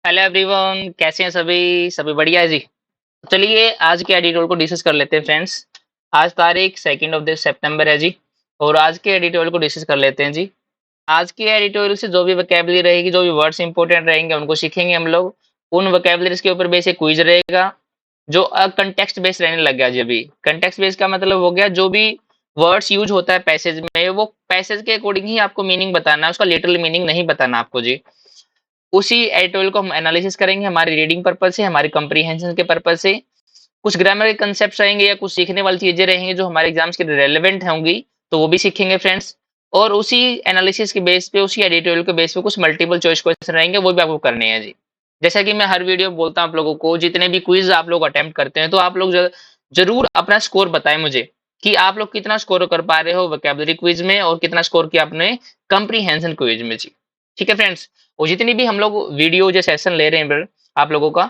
Hello everyone, कैसे हैं सभी? सभी बढ़िया है जी। चलिए आज के एडिटोरियल को डिस्कस कर लेते हैं फ्रेंड्स। आज तारीख 2 ऑफ दिस सितंबर है जी। और आज के एडिटोरियल को डिस्कस कर लेते हैं जी। आज के एडिटोरियल से जो भी वोकैबुलरी रहेगी, जो भी वर्ड्स इंपॉर्टेंट रहेंगे, उनको सीखेंगे हम लोग। उन वोकैबुलरीज के ऊपर बेसिक क्विज रहेगा, जो कंटेक्स्ट बेस्ड रहने लग गया जी। अभी कंटेक्स्ट बेस्ड का मतलब हो गया, जो भी वर्ड्स यूज होता है पैसेज में, वो पैसेज के अकॉर्डिंग ही आपको मीनिंग बताना है, उसका लिटरल मीनिंग नहीं बताना आपको जी। उसी एडिटोरियल को हम एनालिसिस करेंगे हमारी रीडिंग पर्पज से, हमारी कंप्रीहेंशन के पर्पज से। कुछ ग्रामर के कंसेप्ट रहेंगे या कुछ सीखने वाली चीजें रहेंगी जो हमारे एग्जाम्स के रेलेवेंट होंगी, तो वो भी सीखेंगे फ्रेंड्स। और उसी एनालिसिस के बेस पे, उसी एडिटोरियल के बेस पे कुछ मल्टीपल चॉइस क्वेश्चन रहेंगे, वो भी आपको करने हैं जी। जैसा कि मैं हर वीडियो में बोलता हूँ आप लोगों को, जितने भी क्विज आप लोग अटेम्प्ट करते हैं, तो आप लोग जरूर अपना स्कोर बताएं मुझे कि आप लोग कितना स्कोर कर पा रहे हो वोकैबुलरी क्विज में, और कितना स्कोर किया आपने कंप्रीहेंशन क्विज में जी। ठीक है फ्रेंड्स। और जितनी भी हम लोग वीडियो जो सेशन ले रहे हैं आप लोगों का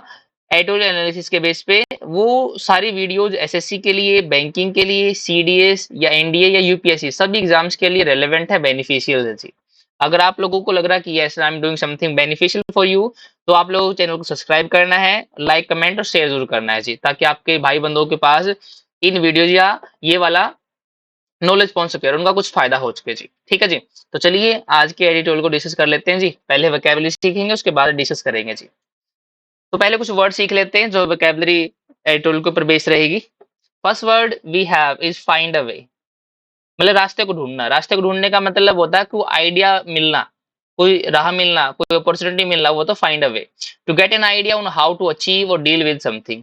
एडिटोरियल एनालिसिस के बेस पे, वो सारी वीडियोज एसएससी के लिए, बैंकिंग के लिए, सीडीएस या एनडीए या यूपीएससी सभी एग्जाम्स के लिए रेलेवेंट है, बेनिफिशियल है जी। अगर आप लोगों को लग रहा है कि yes I am doing something beneficial for you, तो आप लोगों को चैनल को सब्सक्राइब करना है, लाइक कमेंट और शेयर जरूर करना है जी, ताकि आपके भाई बंधुओं के पास इन वीडियोज या ये वाला नॉलेज पहुंच सके और उनका कुछ फायदा हो सके जी। ठीक है जी। तो चलिए आज के एडिटोरियल को डिस्कस कर लेते हैं जी। पहले वोकैबुलरी सीखेंगे, उसके बाद डिस्कस करेंगे जी। तो पहले कुछ वर्ड सीख लेते हैं जो वोकैबुलरी एडिटोरियल के ऊपर बेस रहेगी। First word we have is find a way. मतलब रास्ते को ढूंढना। रास्ते को ढूंढने का मतलब होता है कोई आइडिया मिलना, कोई राह मिलना, कोई अपॉर्चुनिटी मिलना, वो तो find a way. To get an idea on how to achieve और डील विद समथिंग।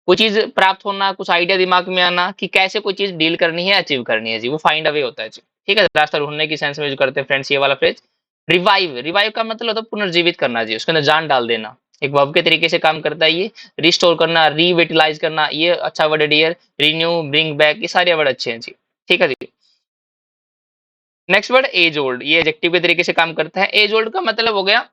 कोई चीज प्राप्त होना, कुछ आइडिया दिमाग में आना कि कैसे कोई चीज डील करनी है, अचीव करनी है जी, वो फाइंड अ वे होता है जी। ठीक है, रास्ता ढूंढने की सेंस में यूज करते हैं फ्रेंड्स ये वाला फ्रेज। रिवाइव, रिवाइव का मतलब होता है पुनर्जीवित करना जी, उसके अंदर जान डाल देना। एक वर्ब के तरीके से काम करता है ये। रिस्टोर करना, रीविटलाइज करना, ये अच्छा वर्ड है डियर। रिन्यू, ब्रिंग बैक, ये सारे वर्ड अच्छे हैं जी। ठीक है जी। नेक्स्ट वर्ड एज ओल्ड, ये एडजेक्टिव के तरीके से काम करता है। एज ओल्ड का मतलब हो गया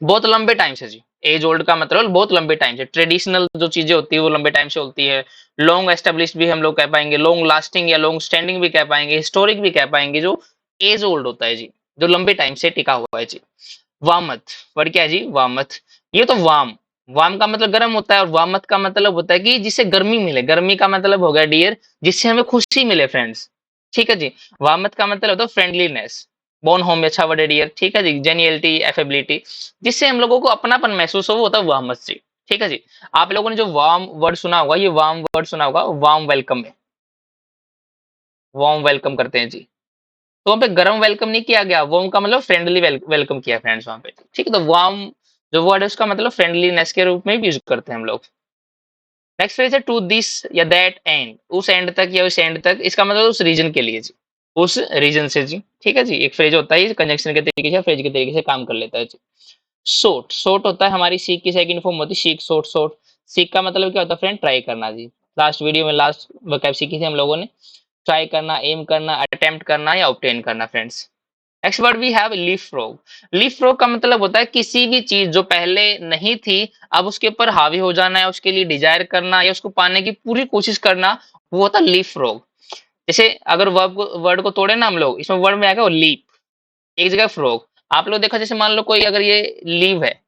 बहुत लंबे टाइम से जी। एज ओल्ड का मतलब बहुत लंबे टाइम से, ट्रेडिशनल जो चीजें होती है वो लंबे टाइम से होती है। लॉन्ग एस्टेब्लिश्ड भी हम लोग कह पाएंगे, लॉन्ग लास्टिंग या लॉन्ग स्टैंडिंग भी कह पाएंगे, हिस्टोरिक भी कह पाएंगे। जो एज ओल्ड होता है जी, जो लंबे टाइम से टिका हुआ है जी। वामथ, वर्ड क्या है जी? वामथ। ये तो वाम, वाम का मतलब गर्म होता है, और वामथ का मतलब होता है कि जिससे गर्मी मिले। गर्मी का मतलब हो गया डियर जिससे हमें खुशी मिले फ्रेंड्स। ठीक है जी। वामथ का मतलब होता है फ्रेंडलीनेस। बोन होम अच्छा वर्ड है डियर। ठीक है जी। जेन्युइनिटी, एफेबिलिटी, जिससे हम लोगों को अपनापन महसूस हो, वो होता है वामथ जी। ठीक है जी। आप लोगों ने जो वार्म वर्ड सुना होगा, ये वार्म वर्ड सुना होगा, वार्म वेलकम है। वार्म वेलकम करते हैं जी। तो वहां पे गरम वेलकम नहीं किया गया, वार्म का मतलब फ्रेंडली वेलकम किया फ्रेंड्स वहां पे। ठीक है, तो वार्म जो वर्ड है उसका मतलब फ्रेंडलीनेस के रूप में भी यूज करते हैं हम लोग। नेक्स्ट फ्रेज है टू दिस या दैट एंड, उस एंड तक या उस एंड तक, इसका मतलब उस रीजन के लिए जी, उस रीजन से जी। ठीक है जी। एक फ्रेज होता है कंजंक्शन के तरीके से, फ्रेज के तरीके से काम कर लेता है जी। सोट, सोट होता है हमारी सीख की सेकंड फॉर्म होती है सीख, सोट, सोट। सीख का मतलब क्या होता है फ्रेंड? ट्राई करना जी। लास्ट वीडियो में लास्ट वोकैब सीखी थी हम लोगों ने। ट्राई करना, एम करना, अटेम्प्ट करना या ऑब्टेन करना friends. Next word we have leap frog. Leap frog का मतलब होता है किसी भी चीज जो पहले नहीं थी, अब उसके ऊपर हावी हो जाना है, उसके लिए डिजायर करना या उसको पाने की पूरी कोशिश करना, वो होता है लीफ फ्रॉग। जैसे अगर वर्ड को तोड़े ना हम लोग, इसमें वर्ड में आएगा लीप, एक जगह फ्रॉग। आप लोग देखो, जैसे मान लो कोई अगर ये लीव है,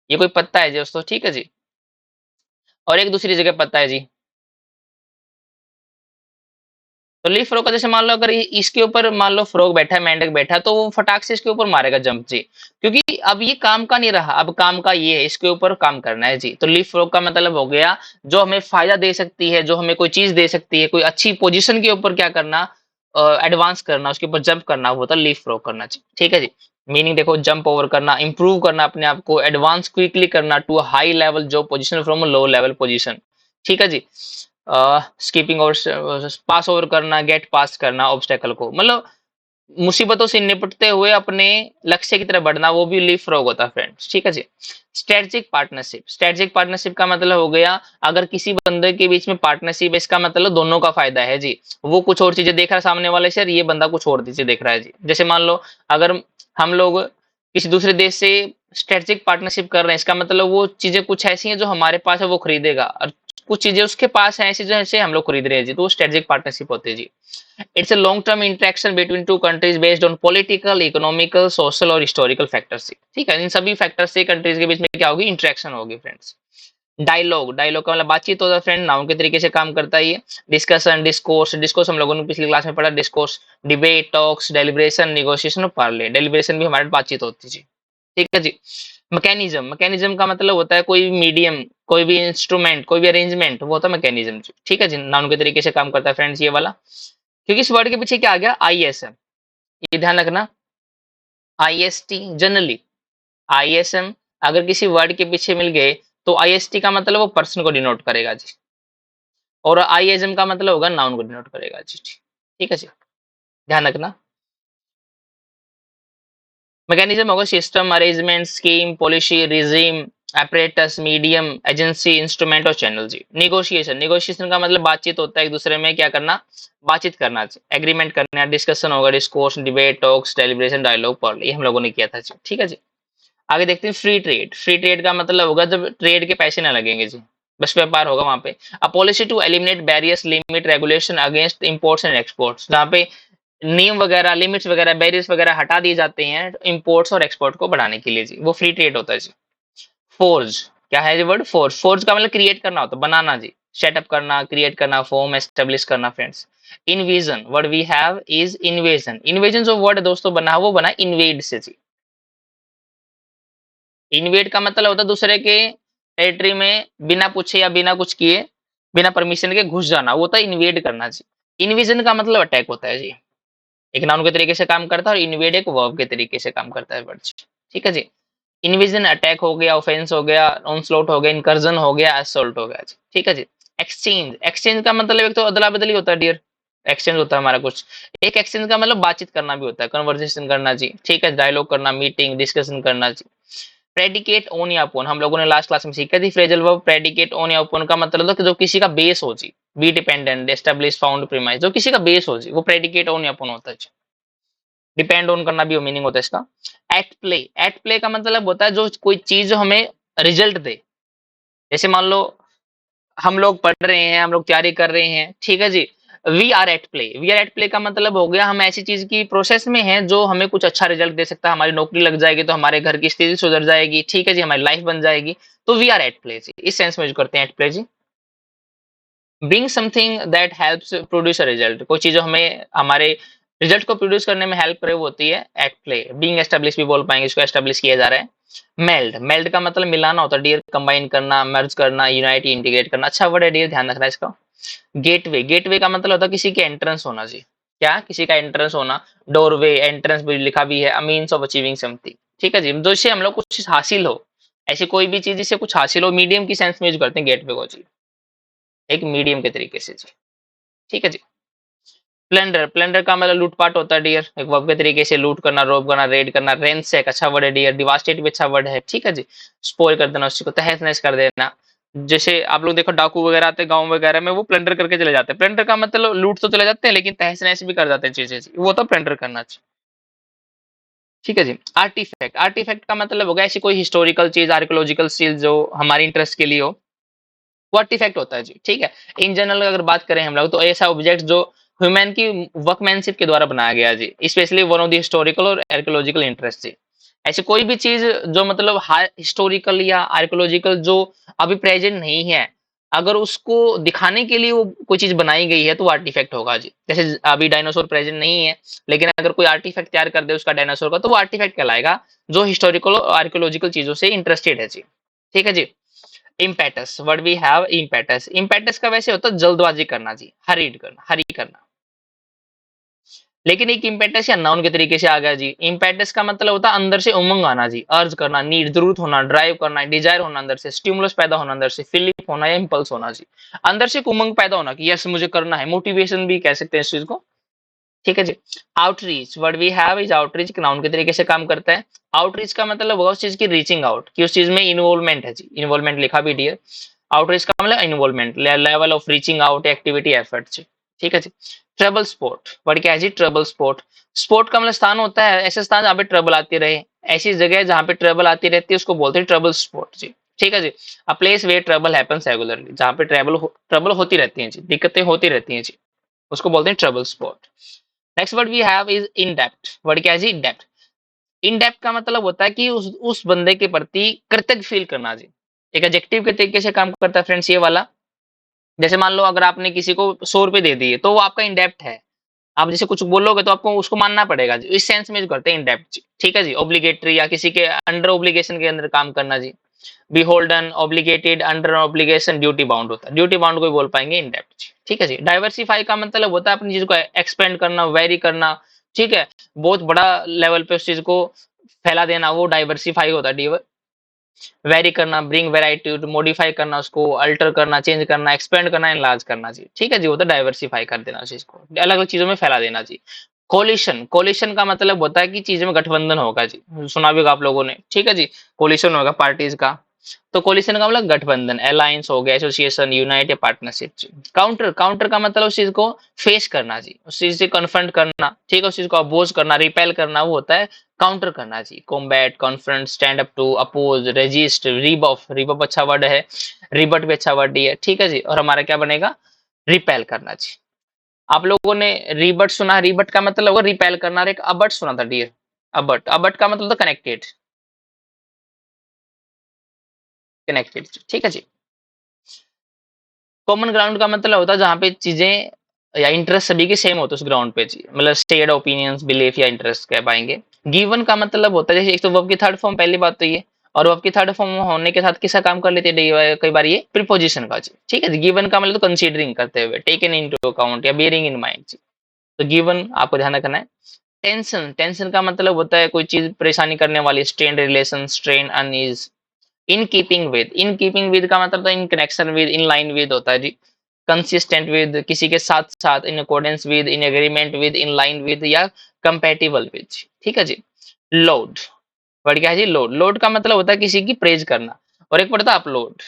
ये कोई पत्ता है जी दोस्तों। ठीक है जी। और एक दूसरी जगह पत्ता है जी। तो लीफ फ्रॉग का जैसे मान लो अगर इसके ऊपर मान लो फ्रॉग बैठा है, मेंढक बैठा है, तो वो फटाक से इसके ऊपर मारेगा जंप जी। क्योंकि अब ये काम का नहीं रहा, अब काम का ये है, इसके ऊपर काम करना है जी। तो लीफ फ्रॉग का मतलब हो गया जो हमें फायदा दे सकती है, जो हमें कोई चीज दे सकती है, कोई अच्छी पोजीशन के ऊपर क्या करना, एडवांस करना, उसके ऊपर जंप करना, वो होता है लीफ फ्रॉग करना जी। ठीक है जी। मीनिंग देखो, जंप ओवर करना, इंप्रूव करना अपने आप को, एडवांस क्विकली करना टू हाई लेवल जो position from low level position. ठीक है जी। स्कीपिंग और पास ओवर करना, गेट पास करना ऑब्स्टेकल को, मतलब मुसीबतों से निपटते हुए अपने लक्ष्य की तरफ बढ़ना, वो भी लीफ फ्रॉग होता है फ्रेंड्स। ठीक है जी। स्ट्रेटेजिक पार्टनरशिप, स्ट्रेटेजिक पार्टनरशिप का मतलब हो गया अगर किसी बंदे के बीच में पार्टनरशिप है, इसका मतलब दोनों का फायदा है जी। वो कुछ और चीजें देख रहा है सामने वाले से, और ये बंदा कुछ और चीजें देख रहा है जी। जैसे मान लो अगर हम लोग किसी दूसरे देश से स्ट्रेटेजिक पार्टनरशिप कर रहे हैं, इसका मतलब वो चीजें कुछ ऐसी हैं जो हमारे पास है वो खरीदेगा, और कुछ चीजें उसके पास हैं ऐसी जो ऐसे हम लोग खरीद रहे हैं जी, तो वो स्ट्रेटेजिक पार्टनरशिप होती है जी। It's a long term interaction between two countries based on political, economical, social और हिस्टोरिकल फैक्टर्स। ठीक है, इन सभी फैक्टर्स से कंट्रीज के बीच में क्या होगी, इंटरेक्शन होगी फ्रेंड्स। डायलॉग, डायलॉग का मतलब बातचीत होता है फ्रेंड, नाउन के तरीके से काम करता है ये। डिस्कशन, डिस्कोर्स, डिस्कोर्स हम लोगों ने पिछली क्लास में पढ़ा, discourse, debate, talks, deliberation, negotiation और पार्ले। डेलिब्रेशन भी हमारे बातचीत होती है जी। ठीक है जी। मैकेनिज्म, मैकेनिज्म का मतलब होता है कोई मीडियम, कोई भी इंस्ट्रूमेंट, कोई भी अरेंजमेंट, वो होता है मैकेनिज्म जी। ठीक है जी, नाउन के तरीके से काम करता है फ्रेंड्स ये वाला। क्योंकि इस वर्ड के पीछे क्या आ गया, आईएसएम, ये ध्यान रखना। आईएसटी जनरली, आईएसएम अगर किसी वर्ड के पीछे मिल गए तो आईएसटी का मतलब वो पर्सन को डिनोट करेगा जी, और आईएसएम का मतलब होगा नाउन को डिनोट करेगा जी। ठीक है जी, ध्यान रखना। मैकेनिज्म होगा system, arrangement, scheme, policy, regime, apparatus, medium, agency, instrument और चैनल जी। निगोशिएशन, निगोशिएशन का मतलब बातचीत होता है, एक दूसरे में क्या करना, बातचीत करना, एग्रीमेंट करना। डिस्कशन होगा, discourse, debate, talks, deliberation, dialogue, poll, ये हम लोगों ने किया था जी। ठीक है जी। आगे देखते हैं फ्री ट्रेड। फ्री ट्रेड का मतलब होगा जब ट्रेड के पैसे ना लगेंगे जी, बस व्यापार होगा वहां पे। A policy to eliminate barriers, limit, regulation against imports and exports, जहाँ पे नियम वगैरह, लिमिट्स वगैरह, बैरियर्स वगैरह हटा दिए जाते हैं इंपोर्ट्स और एक्सपोर्ट को बढ़ाने के लिए जी, वो फ्री ट्रेड होता है जी। फोर्ज, क्या है जी वर्ड, फोर्ज, फोर्ज का मतलब क्रिएट करना होता है, बनाना जी, सेटअप करना, क्रिएट करना, फॉर्म एस्टेब्लिश करना friends. Invasion, word we have is invasion. Invasion जो वर्ड दोस्तों बना वो बना इन्वेड से जी। इन्वेड का मतलब होता है दूसरे के टेरिटरी में बिना पूछे या बिना कुछ किए, बिना परमिशन के घुस जाना, वो होता है इन्वेड करना जी। इन्विजन का मतलब अटैक होता है जी, एक नाउन के तरीके से काम करता है, और इन्वेड एक वर्ब के तरीके से काम करता है वर्ड। ठीक है जी। इन्विजन अटैक हो गया, ऑफेंस हो गया, ऑनस्लॉट हो गया, इनकर्जन हो गया, असॉल्ट हो गया जी। ठीक है जी। एक्सचेंज, एक्सचेंज का मतलब एक तो अदला बदली होता है डियर, एक्सचेंज होता है हमारा कुछ। एक एक्सचेंज का मतलब बातचीत करना भी होता है, कन्वर्सेशन करना जी। ठीक है, डायलॉग करना, मीटिंग, डिस्कशन करना जी। प्रेडिकेट ऑन या अपॉन, हम लोगों ने लास्ट क्लास में सीखा थी फ्रेजल वर्ब। प्रेडिकेट ऑन या अपॉन का मतलब होता है कि जो किसी का बेस हो जी, be dependent, establish, found, premise, जो किसी का बेस हो जी, वो प्रेडिकेट ऑन या अपॉन होता है जी। डिपेंड ऑन करना भी मीनिंग होता है इसका। एट प्ले, एट प्ले का मतलब होता है जो कोई चीज जो हमें रिजल्ट दे। जैसे मान लो हम लोग पढ़ रहे हैं, हम लोग तैयारी कर रहे हैं, ठीक है जी। We are at play, we are at play का मतलब हो गया हम ऐसी चीज की प्रोसेस में हैं जो हमें कुछ अच्छा रिजल्ट दे सकता है, हमारी नौकरी लग जाएगी तो हमारे घर की स्थिति सुधर जाएगी, ठीक है जी, हमारी लाइफ बन जाएगी, तो वी आर एट प्ले जी, इस सेंस में यूज करते हैं एट प्ले जी। Being something that helps produce a result, कोई चीज जो हमें हमारे रिजल्ट को प्रोड्यूस करने में हेल्प करे वो होती है एट प्ले। बीइंग एस्टेब्लिश भी बोल पाएंगे, इसको एस्टेब्लिश किया जा रहा है। मेल्ड, मेल्ड का मतलब मिलाना होता है डियर, कंबाइन करना, मर्ज करना, यूनाइट, इंटीग्रेट करना। अच्छा वर्ड है डियर, ध्यान रखना इसका। गेटवे, गेटवे का मतलब होता है किसी के एंट्रेंस होना जी, क्या, किसी का एंट्रेंस होना। डोरवे, एंट्रेंस भी लिखा भी है, a means of achieving something. ठीक है जी, जिससे हम लोग कुछ हासिल हो, ऐसी कोई भी चीज जिससे कुछ हासिल हो, मीडियम की सेंस में यूज करते हैं गेटवे को जी, एक मीडियम के तरीके से जी। ठीक है जी। प्लेंडर, प्लेंडर का मतलब लूटपाट होता है डियर, एक वर्ब के तरीके से लूट करना, रोब करना, रेड करना। रेंज से एक अच्छा वर्ड है डियर, डिवास्टेट भी अच्छा वर्ड है। ठीक है जी। स्पॉइल कर देना, उसी को तहस नहस कर देना। जैसे आप लोग देखो डाकू वगैरह आते हैं गांव वगैरह में, वो प्लंडर करके चले जाते हैं। प्लंडर का मतलब लूट तो चले जाते हैं लेकिन तहस नहस भी कर जाते हैं चीजें, वो तो प्लंडर करना चाहिए। ठीक है जी। आर्टिफैक्ट, आर्टिफैक्ट का मतलब होगा ऐसी कोई हिस्टोरिकल चीज, आर्कियोलॉजिकल चीज जो हमारी इंटरेस्ट के लिए हो, वो आर्टिफैक्ट होता है जी। ठीक है। इन जनरल अगर बात करें हम लोग तो ऐसा ऑब्जेक्ट जो ह्यूमन की वर्कमैनशिप के द्वारा बनाया गया जी, specially one of the historical और आर्कियोलॉजिकल इंटरेस्ट जी। ऐसी कोई भी चीज जो मतलब हिस्टोरिकल या आर्कियोलॉजिकल जो अभी प्रेजेंट नहीं है, अगर उसको दिखाने के लिए वो कोई चीज बनाई गई है तो वो आर्टिफैक्ट होगा जी। जैसे अभी डायनासोर प्रेजेंट नहीं है, लेकिन अगर कोई आर्टिफैक्ट तैयार कर दे उसका डायनासोर का, तो वो आर्टिफैक्ट कहलाएगा, जो हिस्टोरिकल और आर्कियोलॉजिकल चीजों से इंटरेस्टेड है जी। ठीक है जी। Impetus, word we have impetus. Impetus का वैसे होता है जल्दबाजी करना जी, हरीड करना, हरी करना। लेकिन एक इम्पेटस या नाउन के तरीके से आ गया जी। इम्पेटस का मतलब होता है अंदर से उमंग आना जी, अर्ज करना, नीड, जरूरत होना, ड्राइव करना, डिजायर होना, अंदर से स्टिमुलस पैदा होना, अंदर से फिलिप होना या इंपल्स होना जी। अंदर से एक उमंग पैदा होना कि यस मुझे करना है, मोटिवेशन भी कह सकते हैं इस चीज को। ठीक है जी। Outreach, word we have is outreach, noun के तरीके से काम करता है। आउटरीच का मतलब होगा उस चीज की रीचिंग आउट, कि उस चीज में इन्वॉल्वमेंट है जी, इन्वॉल्वमेंट लिखा भी डियर। आउटरीच का मतलब involvement, level of reaching out, activity, effort जी। ठीक है जी। ट्रबल स्पॉट, वर्ड क्या है जी, ट्रबल स्पॉट। स्पॉट का मतलब स्थान होता है, ऐसे स्थान जहाँ पे ट्रबल आती रहे, ऐसी जगह जहाँ पे ट्रबल आती रहती है उसको बोलते हैं ट्रबल स्पॉट जी। ठीक है जी। A place where trouble happens regularly, जहाँ पे ट्रबल होती रहती है जी, दिक्कतें होती रहती हैं जी, उसको बोलते हैं trouble spot. Next word we have is in depth. Word क्या है जी? In depth. इन डेप्थ का मतलब होता है कि उस बंदे के प्रति कृतज्ञ फील करना जी। एक एडजेक्टिव के तरीके से काम करता है फ्रेंड्स ये वाला। जैसे मान लो अगर आपने किसी को 100 रुपए दे दिए तो वो आपका इन डेप्थ है। आप जैसे कुछ बोलोगे तो आपको उसको मानना पड़ेगा जी, इस सेंस में जो करते हैं इन डेप्थ जी। ठीक है जी। ऑब्लिगेटरी या किसी के अंडर ऑब्लिगेशन के अंदर काम करना जी। Beholden, obligated, under obligation, duty bound होता है। ड्यूटी बाउंड को भी बोल पाएंगे इन डेप्थ। ठीक है जी। डाइवर्सिफाई का मतलब होता है अपनी चीज को एक्सपेंड करना, वेरी करना। ठीक है। बहुत बड़ा लेवल पे उस चीज को फैला देना, वो डाइवर्सिफाई होता है। वेरी करना, ब्रिंग वेराइटी, मॉडिफाई करना, उसको अल्टर करना, चेंज करना, एक्सपेंड करना, एनलार्ज करना जी। ठीक है जी। वो तो डाइवर्सिफाई कर देना उस चीज को, अलग अलग चीजों में फैला देना जी। कोलिशन, कोलिशन का मतलब होता है कि चीजों में गठबंधन होगा जी, सुना भी होगा आप लोगों ने। ठीक है जी। कोलिशन होगा पार्टीज का। तो कोलिशन का मतलब गठबंधन, अलायंस हो गया, एसोसिएशन, यूनाइट या पार्टनरशिप जी। काउंटर, काउंटर का मतलब उस चीज को फेस करना जी, उस चीज से कन्फ्रंट करना। ठीक है। उस चीज को अपोज करना, रिपेल करना, वो होता है काउंटर करना जी। Combat, confront, stand up to, oppose, resist, rebuff. Rebuff अच्छा वर्ड है, रिबट भी अच्छा वर्ड ही है। ठीक है जी। और हमारा क्या बनेगा? रिपेल करना जी। आप लोगों ने रिबट सुना है, रिबट का मतलब होगा रिपेल करना, और एक अबट सुना था डियर। अबट, अबट का मतलब था कनेक्टेड, कनेक्टेड। ठीक है जी। कॉमन ग्राउंड का मतलब होता है जहाँ पे चीजें या इंटरेस्ट सभी के सेम होते हैं उस ग्राउंड पे जी, मतलब शेयर्ड ओपिनियंस, बिलीफ या इंटरेस्ट कह पाएंगे। गिवन का मतलब होता है जैसे एक तो वर्ब की थर्ड फॉर्म, पहली बात तो ये, और वर्ब की थर्ड फॉर्म होने के साथ किसका काम कर लेते हैं कई बार ये प्रीपोजिशन का जी। ठीक है जी। गिवन का मतलब तो कंसीडरिंग करते हुए, टेकन इनटू अकाउंट या बेयरिंग इन माइंड जी। तो गिवन आपको ध्यान रखना है। टेंशन, टेंशन का मतलब होता है कोई चीज परेशानी करने वाली, strain relation, strain, unease. In keeping with, in keeping with का मतलब तो in connection with, in line with होता है जी। कंसिस्टेंट विद, किसी के साथ साथ, in accordance with, in agreement with, in line with या कंपैटिबल विद। ठीक है जी। लोड, वर्ड क्या है जी? लोड। लोड का मतलब होता है किसी की प्रेज करना, और एक पड़ता है अपलोड।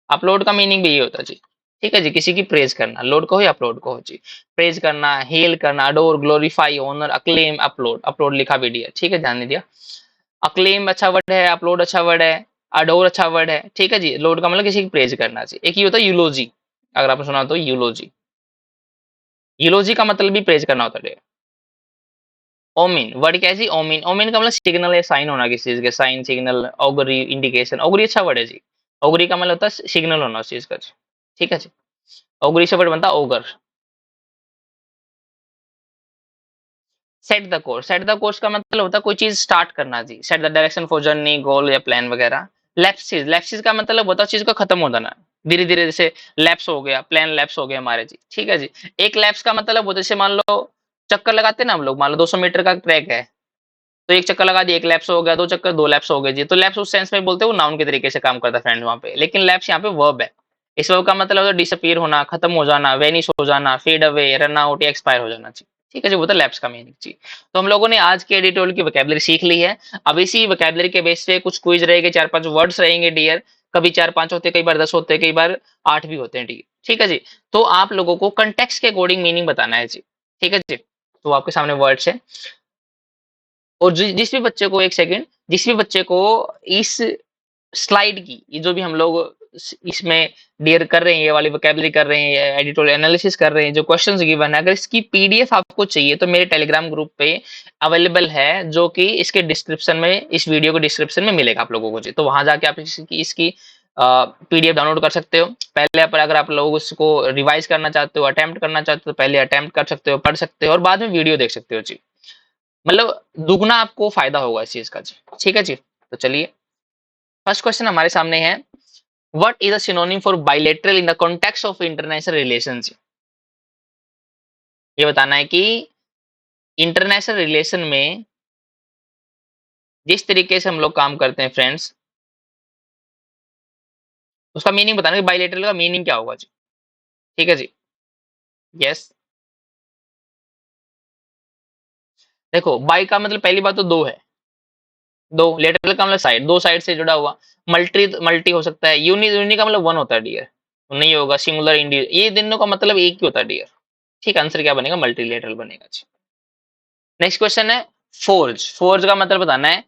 अपलोड का मीनिंग भी ये होता है जी। ठीक है जी। किसी की प्रेज करना, लोड को हो या अपलोड को हो जी। प्रेज करना, हेल करना, adore, glorify, honour, acclaim, applaud. Applaud लिखा भी दिया, ठीक है, ध्यान नहीं दिया। अक्लेम अच्छा वर्ड है, अपलोड अच्छा वर्ड है, अडोर अच्छा वर्ड है। ठीक है जी। लोड का मतलब किसी की प्रेज करना जी। एक ये होता है यूलोजी, अगर आपने सुना हो तो यूलोजी। यूलोजी का मतलब भी प्रेज करना होता है। ओमिन, वर्ड क्या है जी? ओमिन, ओमिन का मतलब सिग्नल या साइन होना किसी चीज के, sign, signal, augury, indication. Augury अच्छा वर्ड है जी। ऑगरी का मतलब होता है सिग्नल होना उस चीज का जी। ठीक है जी। ऑगरी से वर्ड बनता है ओगर। Set the course, set the course का मतलब होता है कोई चीज स्टार्ट करना जी। Set the direction for journey, goal या प्लान वगैरह। लैप्सिस, लैप्सिस का मतलब होता है चीज का खत्म हो जाना, धीरे धीरे, जैसे लैप्स हो गया, प्लान लैप्स हो गया हमारे जी। ठीक है जी। एक लैप्स का मतलब होता है जैसे मान लो चक्कर लगाते हैं ना हम लोग, मान लो 200 मीटर का ट्रैक है, तो एक चक्कर लगा दिया, एक लैप्स हो गया, दो चक्कर, दो लैप्स हो गए जी। तो लैप्स उस सेंस में बोलते हैं वो नाउन के तरीके से काम करता है फ्रेंड्स वहां पे, लेकिन लैप्स यहाँ पे वर्ब है। इस वर्ब का मतलब होता है डिसअपीयर होना, खत्म हो जाना, वेनिश हो जाना, फेड अवे, रन आउट या एक्सपायर हो जाना जी। ठीक है जी। वो तो लैप्स का मीनिंग जी। तो हम लोगों ने आज के एडिटोरियल की वोकैबुलरी सीख ली है। अब इसी वोकैबुलरी के बेस पे कुछ क्विज रहेंगे, 4-5 वर्ड्स रहेंगे डियर। कभी 4-5 होते हैं, कई बार 10 होते हैं, कई बार 8 भी होते हैं डियर। ठीक है जी। तो आप लोगों को कंटेक्स्ट के अकॉर्डिंग मीनिंग बताना है जी। ठीक है जी। तो आपके सामने वर्ड्स है, और जिस भी बच्चे को, एक सेकंड, जिस भी बच्चे को इस स्लाइड की, ये जो भी हम लोग इसमें डियर कर रहे हैं, ये वाली वोकैबुलरी कर रहे हैं, एडिटोरियल एनालिसिस कर रहे हैं, जो क्वेश्चंस गिवन है, अगर इसकी पीडीएफ आपको चाहिए तो मेरे टेलीग्राम ग्रुप पे अवेलेबल है, जो कि इसके डिस्क्रिप्शन में, इस वीडियो के डिस्क्रिप्शन में मिलेगा आप लोगों को जी। तो वहां जाके आप इसकी पीडीएफ डाउनलोड कर सकते हो। पहले पर अगर आप लोग उसको रिवाइज करना चाहते हो, अटेम्प्ट करना चाहते हो, तो पहले अटेम्प्ट कर सकते हो, पढ़ सकते हो, और बाद में वीडियो देख सकते हो जी। मतलब दुगना आपको फायदा होगा इस चीज का जी। ठीक है जी। तो चलिए, फर्स्ट क्वेश्चन हमारे सामने है, what is a synonym for bilateral in the context of international relations. ये बताना है कि इंटरनेशनल रिलेशन में जिस तरीके से हम लोग काम करते हैं फ्रेंड्स, उसका मीनिंग बताना है कि बाइलेटरल का मीनिंग क्या होगा जी। ठीक है जी। यस। देखो, बाई का मतलब पहली बात तो दो है, दो। लेटरल का मतलब साइड, दो साइड से जुड़ा हुआ। मल्टी, मल्टी हो सकता है। यूनि, यूनि का मतलब वन होता है डियर, नहीं होगा। सिंगुलर, इंडिविजुअल, ये दोनों का मतलब एक ही होता है डियर। ठीक, आंसर क्या बनेगा? मल्टीलेटरल बनेगा जी। नेक्स्ट क्वेश्चन है फोर्ज। फोर्ज का मतलब बताना है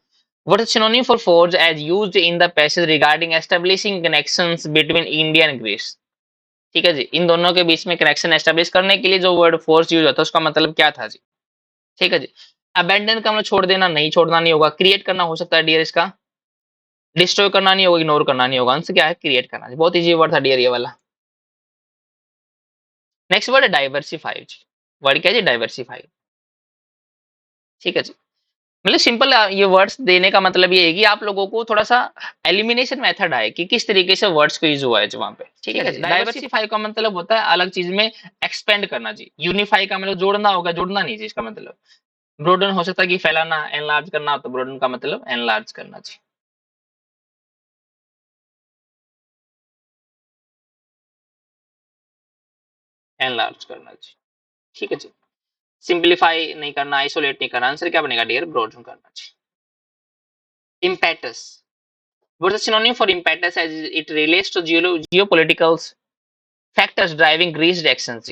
What is synonym for forge as used in the passage regarding establishing connections between India and Greece? ठीक है जी, इन दोनों के बीच में कनेक्शन एस्टेब्लिश करने के लिए जो वर्ड फोर्स यूज होता है उसका मतलब क्या था जी? ठीक है जी। अबैंडन का मतलब छोड़ देना, नहीं छोड़ना नहीं होगा। क्रिएट करना हो सकता है डियर इसका। डिस्ट्रॉय करना नहीं होगा, इग्नोर करना नहीं होगा। आंसर क्या है? क्रिएट करना। बहुत इजी वर्ड था डियर ये वाला। नेक्स्ट वर्ड है डाइवर्सिफाई। वर्ड क्या है जी? डाइवर्सिफाई। ठीक है जी। मतलब सिंपल ये वर्ड्स देने का मतलब ये है कि आप लोगों को थोड़ा सा एलिमिनेशन मेथड है कि किस तरीके से वर्ड्स को यूज हुआ है जो वहां पे। ठीक है जी। डाइवर्सिफाई का मतलब होता है अलग चीज में एक्सपेंड करना जी। यूनिफाई का मतलब जोड़ना होगा, जोड़ना नहीं जी इसका मतलब। ब्रोडन हो सकता है कि फैलाना, एनलार्ज करना, तो ब्रोडन का मतलब एनलार्ज करना जी। एनलार्ज करना जी। ठीक है जी। सिंप्लीफाई नहीं करना, आइसोलेट नहीं करना। आंसर क्या बनेगा डियर? ब्रोडन करना जी। Impetus. What is the synonym for impetus as it relates to geopolitical factors driving Greece actions?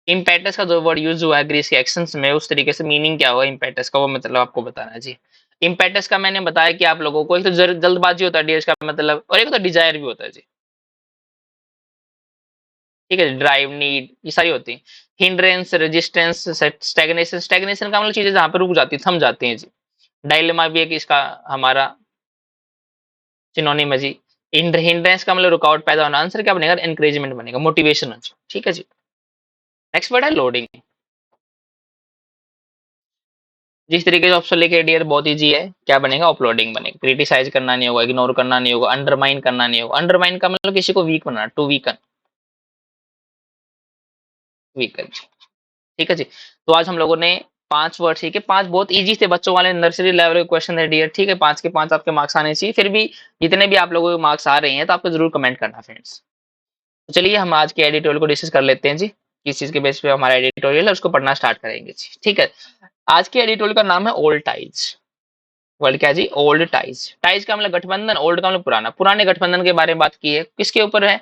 Impetus का जो वर्ड यूज हुआ है ग्रीस के एक्शंस में, उस तरीके से मीनिंग क्या हुआ इम्पेटस का, वो मतलब आपको बताना है जी। इम्पेटस का मैंने बताया कि आप लोगों को एक तो जल्दबाजी होता है डियर का मतलब, और एक तो डिजायर भी होता है जी। ठीक है, ड्राइव, नीड, ये सारी होती है। Hindrance, resistance, stagnation. स्टैग्नेशन का मतलब चीजें जहां पे रुक जाती है, थम जाती हैं जी। डायलेमा भी एक इसका हमारा सिनोनिम है जी। हिंड्रेंस का मतलब रुकावट पैदा होना। आंसर क्या बनेगा? एनकरेजमेंट बनेगा, मोटिवेशन है जी। ठीक है जी। नेक्स्ट वर्ड है लोडिंग। जिस तरीके से ऑप्शन लिखे डियर बहुत इजी है, क्या बनेगा? अपलोडिंग बनेगा। क्रिटिसाइज करना नहीं होगा, इग्नोर करना नहीं होगा, अंडरमाइन करना नहीं होगा। अंडरमाइन का मतलब किसी को वीक बनाना, टू वीकन। वीकन। ठीक है जी। तो आज हम लोगों ने 5 वर्ड सीखे। 5 बहुत इजी थे, बच्चों वाले नर्सरी लेवल के क्वेश्चन है डियर। ठीक है, 5 के 5 आपके मार्क्स आने चाहिए। फिर भी जितने भी आप लोगों के मार्क्स आ रहे हैं तो आपको जरूर कमेंट करना फ्रेंड्स। तो चलिए हम आज के एडिटोरियल को डिस्कस कर लेते हैं जी। किस चीज के बेस पे हमारा एडिटोरियल है उसको पढ़ना स्टार्ट करेंगे जी। ठीक है। आज के एडिटोरियल का नाम है ओल्ड टाइज। वर्ड क्या जी? Old ties. टाइज का मतलब गठबंधन, ओल्ड का मतलब पुराना। पुराने गठबंधन के बारे में बात की है। किसके ऊपर है?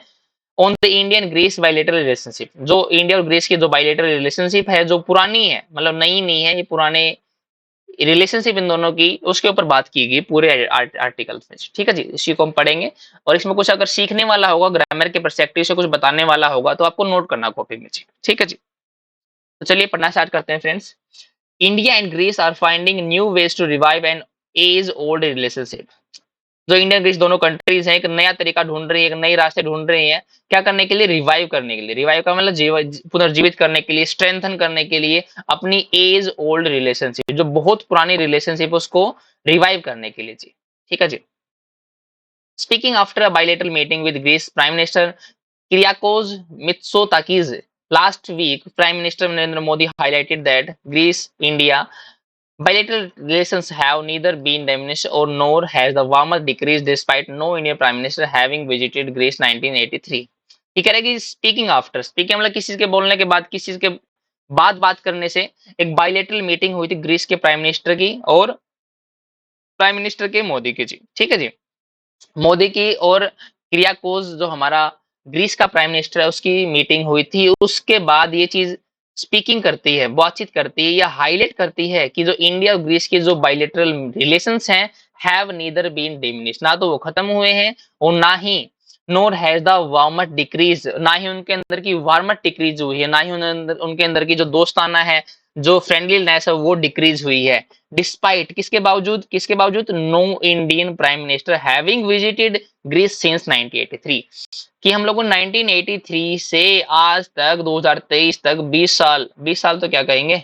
On the Indian Greece bilateral relationship. जो इंडिया और ग्रीस की जो बायलेटरल रिलेशनशिप है, जो पुरानी है, मतलब नई नहीं है, ये पुराने रिलेशनशिप इन दोनों की, उसके ऊपर बात की गई पूरे आर्टिकल में। ठीक है जी, इसी को हम पढ़ेंगे। और इसमें कुछ अगर सीखने वाला होगा, ग्रामर के परस्पेक्टिव से कुछ बताने वाला होगा, तो आपको नोट करना कॉपी में जी। ठीक है जी। तो चलिए पढ़ना स्टार्ट करते हैं friends. India and Greece are finding new ways to revive an age old relationship. जो इंडिया ग्रीस दोनों कंट्रीज हैं, एक नया तरीका ढूंढ रही है, एक नई रास्ते ढूंढ रही हैं। क्या करने के लिए? रिवाइव करने के लिए। रिवाइव का मतलब पुनर्जीवित करने के लिए, स्ट्रेंथन करने के लिए अपनी एज ओल्ड रिलेशनशिप, जो बहुत पुरानी रिलेशनशिप उसको रिवाइव करने के लिए जी। ठीक है जी। Speaking after a bilateral meeting with Greece prime minister Kyriakos Mitsotakis last week, Prime Minister Narendra Modi highlighted that Greece-India bilateral relations have neither been diminished or nor has the warmth decreased despite no Indian Prime Minister having visited Greece 1983। ये कह रहा है कि speaking after, speaking मतलब किसी के बोलने के बाद, किसी के बाद बात करने से, एक बायलेटरल मीटिंग हुई थी ग्रीस के प्राइम मिनिस्टर की और प्राइम मिनिस्टर के मोदी की जी। ठीक है जी। मोदी की और क्रियाकोस जो हमारा ग्रीस का प्राइम मिनिस्टर है उसकी मीटिंग हुई थी। उसके बाद ये चीज स्पीकिंग करती है, बातचीत करती है या हाईलाइट करती है कि जो इंडिया और ग्रीस के जो बायलेटरल रिलेशंस हैं, हैव नीदर बीन डिमिनिश, ना तो वो खत्म हुए हैं और ना ही नोर हैज द वार्मथ डिक्रीज, ना ही उनके अंदर की वार्मथ डिक्रीज हुई है, ना ही उनके अंदर की जो दोस्ताना है, जो फ्रेंडलीनेस है, वो डिक्रीज हुई है। डिस्पाइट, किसके बावजूद? किसके बावजूद? No Indian prime minister having visited Greece since 1983। कि हम लोगों 1983 से आज तक 2023 तक 20 साल, 20 साल तो क्या कहेंगे,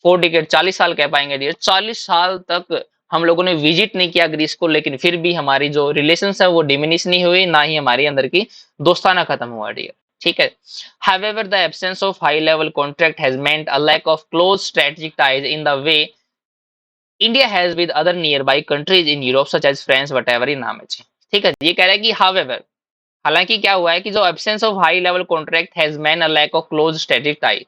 4 डिकेड, 40 साल कह पाएंगे डियर, 40 साल तक हम लोगों ने विजिट नहीं किया ग्रीस को, लेकिन फिर भी हमारी जो रिलेशन है वो डिमिनिश नहीं हुई, ना ही हमारे अंदर की दोस्ताना खत्म हुआ डियर। ठीक है। However, the absence of high-level contract has meant a lack of close strategic ties in the way India has with other nearby countries in Europe such as France whatever ये नाम है जी। ठीक है, ये कह रहा है कि हाउएवर, हालांकि क्या हुआ है कि जो absence of high level contract has meant a lack of close strategic tie,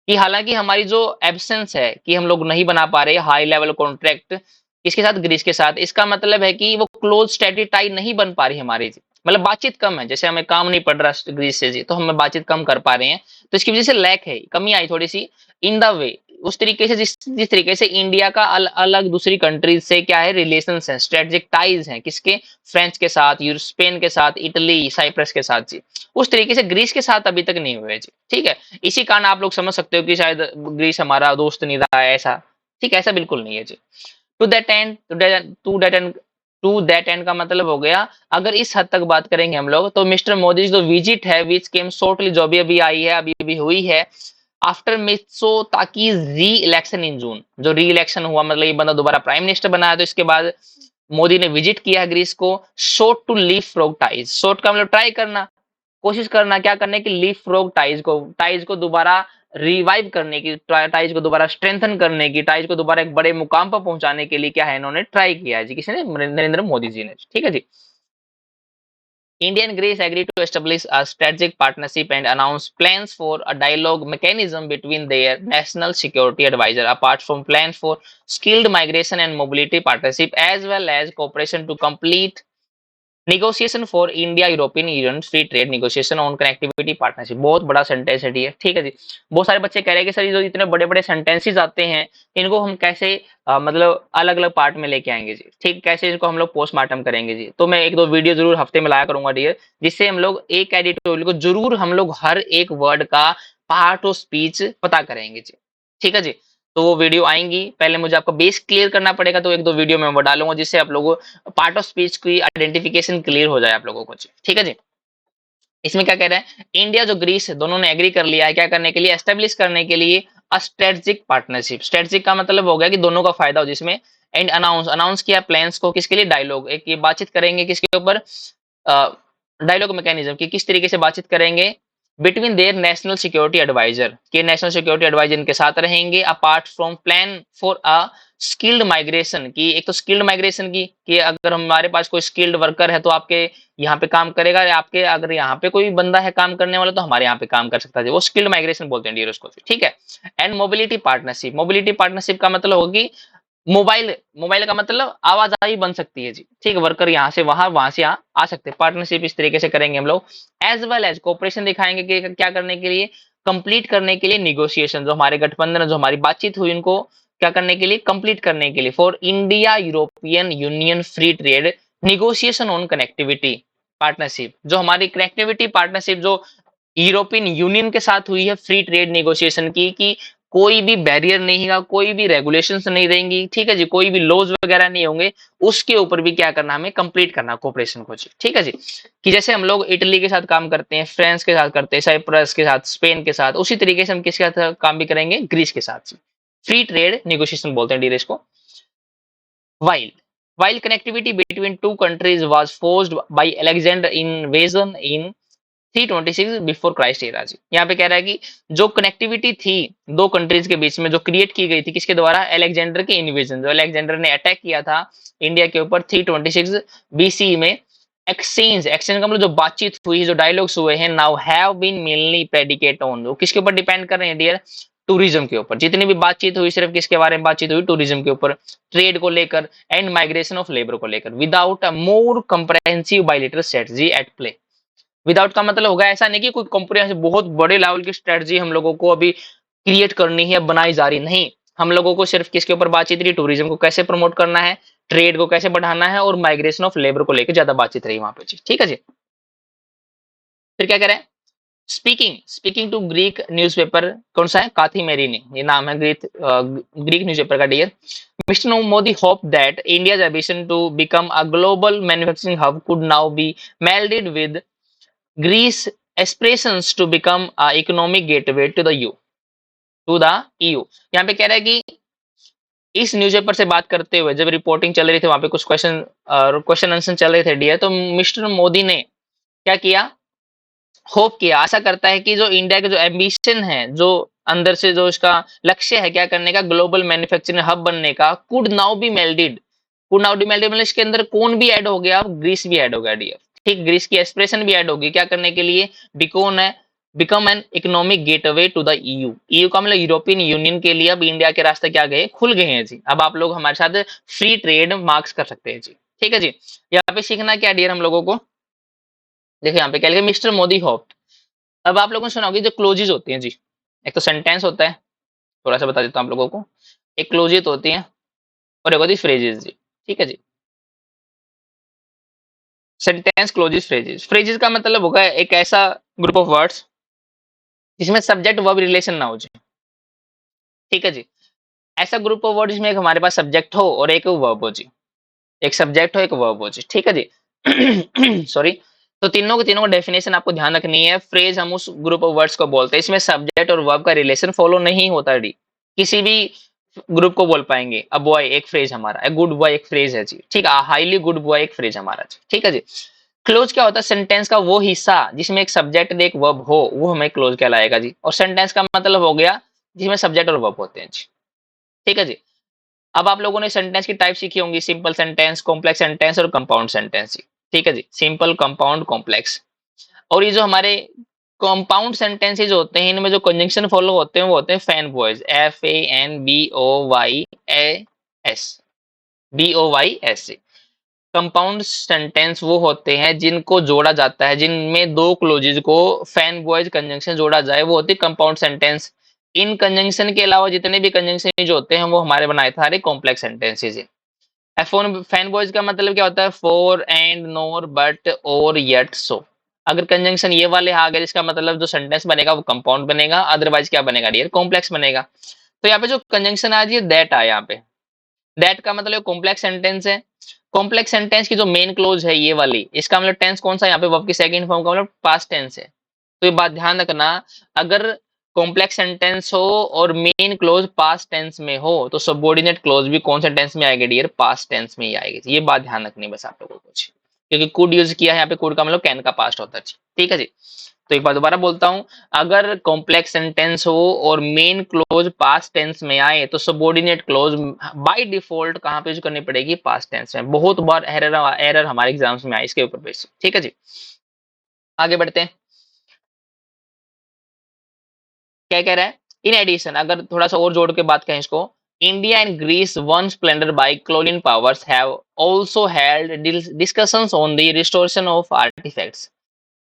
कि हालांकि हमारी जो एब्सेंस है कि हम लोग नहीं बना पा रहे हाई लेवल कॉन्ट्रैक्ट किसके साथ? ग्रीस के साथ। इसका मतलब है कि वो क्लोज स्ट्रेटेजिक टाई नहीं बन पा रही हमारी जी। मतलब बातचीत कम है, जैसे हमें काम नहीं पड़ रहा ग्रीस से जी, तो हमें बातचीत कम कर पा रहे हैं, तो इसकी वजह से लैक है, कमी आई थोड़ी सी। इन द वे, उस तरीके से जिस जिस तरीके से इंडिया का अलग दूसरी कंट्रीज से क्या है रिलेशंस है, स्ट्रेटेजिक टाइज हैं, किसके, फ्रेंच के साथ, स्पेन के साथ, इटली, साइप्रस के साथ जी, उस तरीके से ग्रीस के साथ अभी तक नहीं हुए जी। ठीक है, इसी कारण आप लोग समझ सकते हो कि शायद ग्रीस हमारा दोस्त नहीं रहा है, ऐसा ठीक है, ऐसा बिल्कुल नहीं है जी। To that end to that end का मतलब हो गया, अगर इस हद तक बात करेंगे हम लोग तो मिस्टर मोदी जो विजिट है विच केम शॉर्टली, जो अभी अभी आई है, अभी अभी हुई है, आफ्टर मित्सोताकी री इलेक्शन इन जून, जो री इलेक्शन हुआ मतलब ये बंदा दोबारा प्राइम मिनिस्टर बनाया, तो इसके बाद मोदी ने विजिट किया है ग्रीस को। Short to leap frog ties, short का मतलब ट्राई करना, कोशिश करना, क्या करने की, लीफ फ्रॉग टाइज को दोबारा रिवाइव करने की, टाइज को दोबारा स्ट्रेंथन करने की, टाइज को दोबारा एक बड़े मुकाम पर पहुंचाने के लिए क्या है, इन्होंने ट्राई किया है जी, किसी ने, नरेंद्र मोदी जी ने। ठीक है जी। India and Greece agreed to establish a strategic partnership and announce plans for a dialogue mechanism between their national security advisor, apart from plans for skilled migration and mobility partnership, as well as cooperation to complete negotiation for India European union free trade negotiation on connectivity partnership. बहुत बड़ा sentence है ये, ठीक है जी। बहुत सारे बच्चे कह रहे हैं कि सर ये जो इतने बड़े बड़े सेंटेंसेस आते हैं इनको हम कैसे मतलब अलग अलग पार्ट में लेके आएंगे जी, ठीक, कैसे इनको हम लोग पोस्टमार्टम करेंगे जी। तो मैं एक दो वीडियो जरूर हफ्ते में लाया करूंगा डियर, जिससे हम लोग एक एडिटोरियल को जरूर हम लोग हर एक वर्ड का पार्ट ऑफ स्पीच पता करेंगे जी। ठीक है जी। तो वो वीडियो आएंगी, पहले मुझे आपका बेस क्लियर करना पड़ेगा, तो एक दो वीडियो मैं वो डालूंगा जिससे आप लोगों पार्ट ऑफ स्पीच की आइडेंटिफिकेशन क्लियर हो जाए आप लोगों को जी। ठीक है जी। इसमें क्या कह रहे हैं, इंडिया जो ग्रीस है दोनों ने एग्री कर लिया है क्या करने के लिए, एस्टेब्लिश करने के लिए स्ट्रेटेजिक पार्टनरशिप। स्ट्रेटेजिक का मतलब हो गया कि दोनों का फायदा हो जिसमें, एंड अनाउंस, अनाउंस किया प्लान्स को, किसके लिए, डायलॉग, एक ये बातचीत करेंगे किसके ऊपर, डायलॉग मैकेनिज्म की, किस तरीके से बातचीत करेंगे, between their national security advisor, के नेशनल सिक्योरिटी एडवाइजर इनके साथ रहेंगे, apart from plan for a skilled migration की, एक तो स्किल्ड माइग्रेशन की कि अगर हमारे पास कोई स्किल्ड वर्कर है तो आपके यहाँ पे काम करेगा, या आपके अगर यहाँ पे कोई बंदा है काम करने वाला तो हमारे यहाँ पे काम कर सकता है, वो स्किल्ड माइग्रेशन बोलते हैं डियर उसको। ठीक है। And mobility partnership, mobility partnership का मतलब होगी मोबाइल, मोबाइल का मतलब आवाजाही बन सकती है जी, ठीक है, वर्कर यहाँ से वहां से यहाँ आ सकते हैं, पार्टनरशिप इस तरीके से करेंगे हम लोग। एज वेल एज कोऑपरेशन दिखाएंगे कि क्या करने के लिए, कंप्लीट करने के लिए निगोशिएशन, जो हमारे गठबंधन जो हमारी बातचीत हुई उनको क्या करने के लिए, कंप्लीट करने के लिए, for India European union free trade negotiation on connectivity partnership, जो हमारी कनेक्टिविटी पार्टनरशिप जो यूरोपियन यूनियन के साथ हुई है फ्री ट्रेड नेगोशिएशन की, कि कोई भी बैरियर नहीं होगा, कोई भी रेगुलेशंस नहीं रहेंगी, ठीक है जी, कोई भी लॉज वगैरह नहीं होंगे, उसके ऊपर भी क्या करना, हमें कंप्लीट करना कोऑपरेशन को जी। ठीक है जी। कि जैसे हम लोग इटली के साथ काम करते हैं, फ्रांस के साथ करते हैं, साइप्रस के साथ, स्पेन के साथ, उसी तरीके से हम किसके साथ काम भी करेंगे, ग्रीस के साथ जी। फ्री ट्रेड नेगोशिएशन बोलते हैं डीरेस को। while while connectivity between two countries was forced by Alexander invasion in 326 before Christ era जी। यहाँ पे कह रहा है कि जो कनेक्टिविटी थी दो कंट्रीज के बीच में जो क्रिएट की गई थी किसके द्वारा, अलेक्जेंडर के इन्वेजन, जो अलेक्जेंडर ने अटैक किया था इंडिया के ऊपर 326 बीसी में। एक्सचेंज का मतलब जो बातचीत हुई, जो डायलॉग्स हुए हैं, now have been mainly predicate on, वो किसके ऊपर डिपेंड कर रहे हैं डियर, टूरिज्म के ऊपर। जितनी भी बातचीत हुई सिर्फ किसके बारे में बातचीत हुई, टूरिज्म के ऊपर, ट्रेड को लेकर एंड माइग्रेशन ऑफ लेबर को लेकर, without a more comprehensive bilateral strategy at play. Without का मतलब होगा ऐसा नहीं कि कोई कंप्रेहेंसिव बहुत बड़े लेवल की स्ट्रेटजी हम लोगों को अभी क्रिएट करनी है, बनाई जा रही नहीं, हम लोगों को सिर्फ किसके ऊपर बातचीत रही, टूरिज्म को कैसे प्रमोट करना है, ट्रेड को कैसे बढ़ाना है, और माइग्रेशन ऑफ लेबर को लेकर ज्यादा बातचीत रही वहां पे जी। ठीक है जी। फिर क्या करें, speaking speaking to Greek newspaper, कौन सा है, काथी मेरिनी, ये नाम है ग्रीक न्यूज़पेपर का dear. Mister Modi hope that India's ambition to become a global manufacturing hub could now be melded with Greece aspirations to become a economic gateway to the EU. यहाँ पे कह रहा है कि इस न्यूज़पेपर से बात करते हुए जब रिपोर्टिंग चल रही थी वहां पे कुछ क्वेश्चन आंसर चल रहे थे डियर, तो मिस्टर मोदी ने क्या किया, होप किया, आशा करता है कि जो इंडिया के जो एम्बिशन है, जो अंदर से जो इसका लक्ष्य है क्या करने का, ग्लोबल मैन्युफैक्चरिंग हब बनने का, could now be melded, could now be melded मतलब इसके अंदर कौन भी ऐड हो गया, ग्रीस भी ऐड हो गया डियर। ठीक, ग्रीस की एक्सप्रेशन भी ऐड होगी, क्या करने के लिए, बिकॉन है become an economic gateway to the EU. EU का मतलब यूरोपियन यूनियन के लिए अब इंडिया के रास्ते क्या गए, खुल गए हैं जी। अब आप लोग हमारे साथ फ्री ट्रेड मार्क्स कर सकते हैं जी। ठीक है जी। यहाँ पे सीखना क्या डियर हम लोगों को, देखो यहाँ पे क्या लिखा, मिस्टर मोदी होप। अब आप लोगों ने सुना होगी जो क्लोजेज होती हैं जी, एक तो सेंटेंस होता है, थोड़ा सा बता देता हूँ आप लोगों को। एक क्लोजियत होती है और एक होती है फ्रेजेस जी। ठीक है जी। सेंटेंस क्लोजेस फ्रेजेस, फ्रेजेस का मतलब होगा एक ऐसा ग्रुप ऑफ वर्ड्स जिसमें सब्जेक्ट वर्ब रिलेशन ना हो जाए। ठीक है जी। ऐसा ग्रुप ऑफ वर्ड जिसमें एक हमारे पास सब्जेक्ट हो और एक वर्ब हो जी। एक सब्जेक्ट हो एक वर्ब हो जी। ठीक है जी। सॉरी। तो तीनों के तीनों का डेफिनेशन आपको ध्यान रखनी है। फ्रेज हम उस ग्रुप ऑफ वर्ड्स को बोलते हैं इसमें सब्जेक्ट और वर्ब का रिलेशन फॉलो नहीं होता डी। किसी भी ग्रुप को बोल पाएंगे। अ बॉय एक फ्रेज हमारा, ए गुड बॉय एक फ्रेज है जी। ठीक है, हाईली गुड बॉय एक फ्रेज हमारा जी। ठीक है जी। क्लोज क्या होता है? सेंटेंस का वो हिस्सा जिसमें एक सब्जेक्ट और एक वर्ब हो, वो हमें क्लोज कहलाएगा जी। और सेंटेंस का मतलब हो गया जिसमें सब्जेक्ट और वर्ब होते हैं जी। ठीक है जी। अब आप लोगों ने सेंटेंस की टाइप सीखी होंगी, सिंपल सेंटेंस, कॉम्प्लेक्स सेंटेंस और कंपाउंड सेंटेंस। ठीक है जी, सिंपल, कंपाउंड, कॉम्प्लेक्स। और ये जो हमारे कंपाउंड सेंटेंसेज होते हैं इनमें जो कंजंक्शन फॉलो होते हैं वो होते हैं fan voice, FANBOYAS, BOYS। Compound sentence वो होते हैं जिनको जोड़ा जाता है, जिनमें दो क्लोजेज को फैन बॉयज कंजंक्शन जोड़ा जाए, वो होती है कंपाउंड सेंटेंस। इन कंजंक्शन के अलावा जितने भी कंजंक्शन होते हैं वो हमारे बनाए सारे कॉम्प्लेक्स सेंटेंसेज है। फोन फैन बॉयज का मतलब क्या होता है? फॉर, एंड, नोर, बट, और, येट, सो। अगर कंजंक्शन ये वाले आ गए इसका मतलब जो सेंटेंस बनेगा वो कंपाउंड बनेगा, अदरवाइज क्या बनेगा डियर? कॉम्प्लेक्स बनेगा। तो यहाँ पे जो कंजंक्शन आ रही है दैट आया यहाँ पे, दैट का मतलब कॉम्प्लेक्स सेंटेंस है। कॉम्प्लेक्स सेंटेंस की जो मेन क्लोज है ये वाली, इसका मतलब टेंस कौन सा? यहाँ पे वर्ब की सेकंड फॉर्म का मतलब पास्ट टेंस है। तो ये बात ध्यान रखना, अगर कॉम्प्लेक्स सेंटेंस हो और मेन क्लोज पास्ट टेंस में हो तो सबऑर्डिनेट क्लोज भी कौन से टेंस में आएगी डियर? पास्ट टेंस में ही आएगी। ये बात ध्यान रखनी है बस आप लोगों को, क्योंकि कुड यूज किया है यहाँ पे, कुड का मतलब कैन का पास्ट होता है। ठीक है जी। तो एक बार दोबारा बोलता हूं, अगर कॉम्प्लेक्स सेंटेंस हो और मेन क्लोज पास्ट टेंस में आए तो सबऑर्डिनेट क्लोज बाय डिफॉल्ट कहां पे यूज करनी पड़ेगी? पास्ट टेंस में। बहुत बार एरर एरर हमारे एग्जाम्स में आए इसके ऊपर बेस। ठीक है जी। आगे बढ़ते हैं। क्या कह रहा है? इन एडिशन, अगर थोड़ा सा और जोड़ के बात करें इसको, India and Greece one splendour by colonial powers have also held discussions on the restoration of artifacts।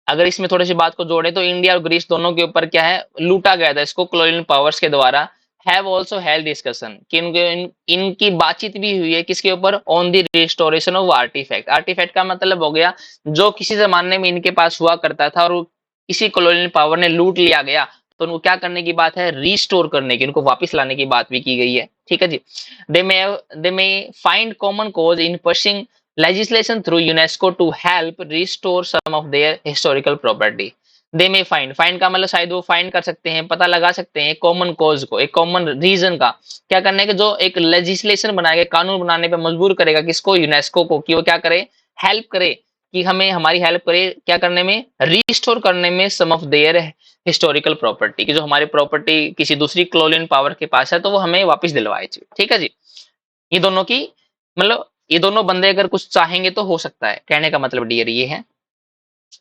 अगर इसमें थोड़ी सी बात को जोड़े तो इंडिया और ग्रीस दोनों के ऊपर क्या है? लूटा गया था इसको colonial पावर्स के द्वारा। हैव ऑल्सो हेल्ड डिस्कशन, कि इनकी बातचीत भी हुई है किसके ऊपर? On the restoration of artefact. Artefact का मतलब हो गया जो किसी जमाने में इनके पास हुआ करता था और किसी colonial पावर ने लूट लिया गया, तो उनको क्या करने की बात है? रिस्टोर करने की, उनको वापस लाने की बात भी की गई है। ठीक है जी। दे may find common cause in pushing legislation through UNESCO to help restore some of their historical property। They may find, find का मतलब शायद वो फाइंड कर सकते हैं, पता लगा सकते हैं कॉमन कॉज को, एक कॉमन रीजन का। क्या करने के? जो एक लेजिस्लेशन बनाएगा, कानून बनाने पे मजबूर करेगा किसको? यूनेस्को को, कि वो क्या करे? हेल्प करे, कि हमें हमारी हेल्प करे क्या करने में? रिस्टोर करने में सम ऑफ देयर हिस्टोरिकल प्रॉपर्टी, की जो हमारी प्रॉपर्टी किसी दूसरी क्लोनियल पावर के पास है तो वो हमें वापस दिलवाए। ठीक है जी। ये दोनों की मतलब ये दोनों बंदे अगर कुछ चाहेंगे तो हो सकता है, कहने का मतलब डियर ये है।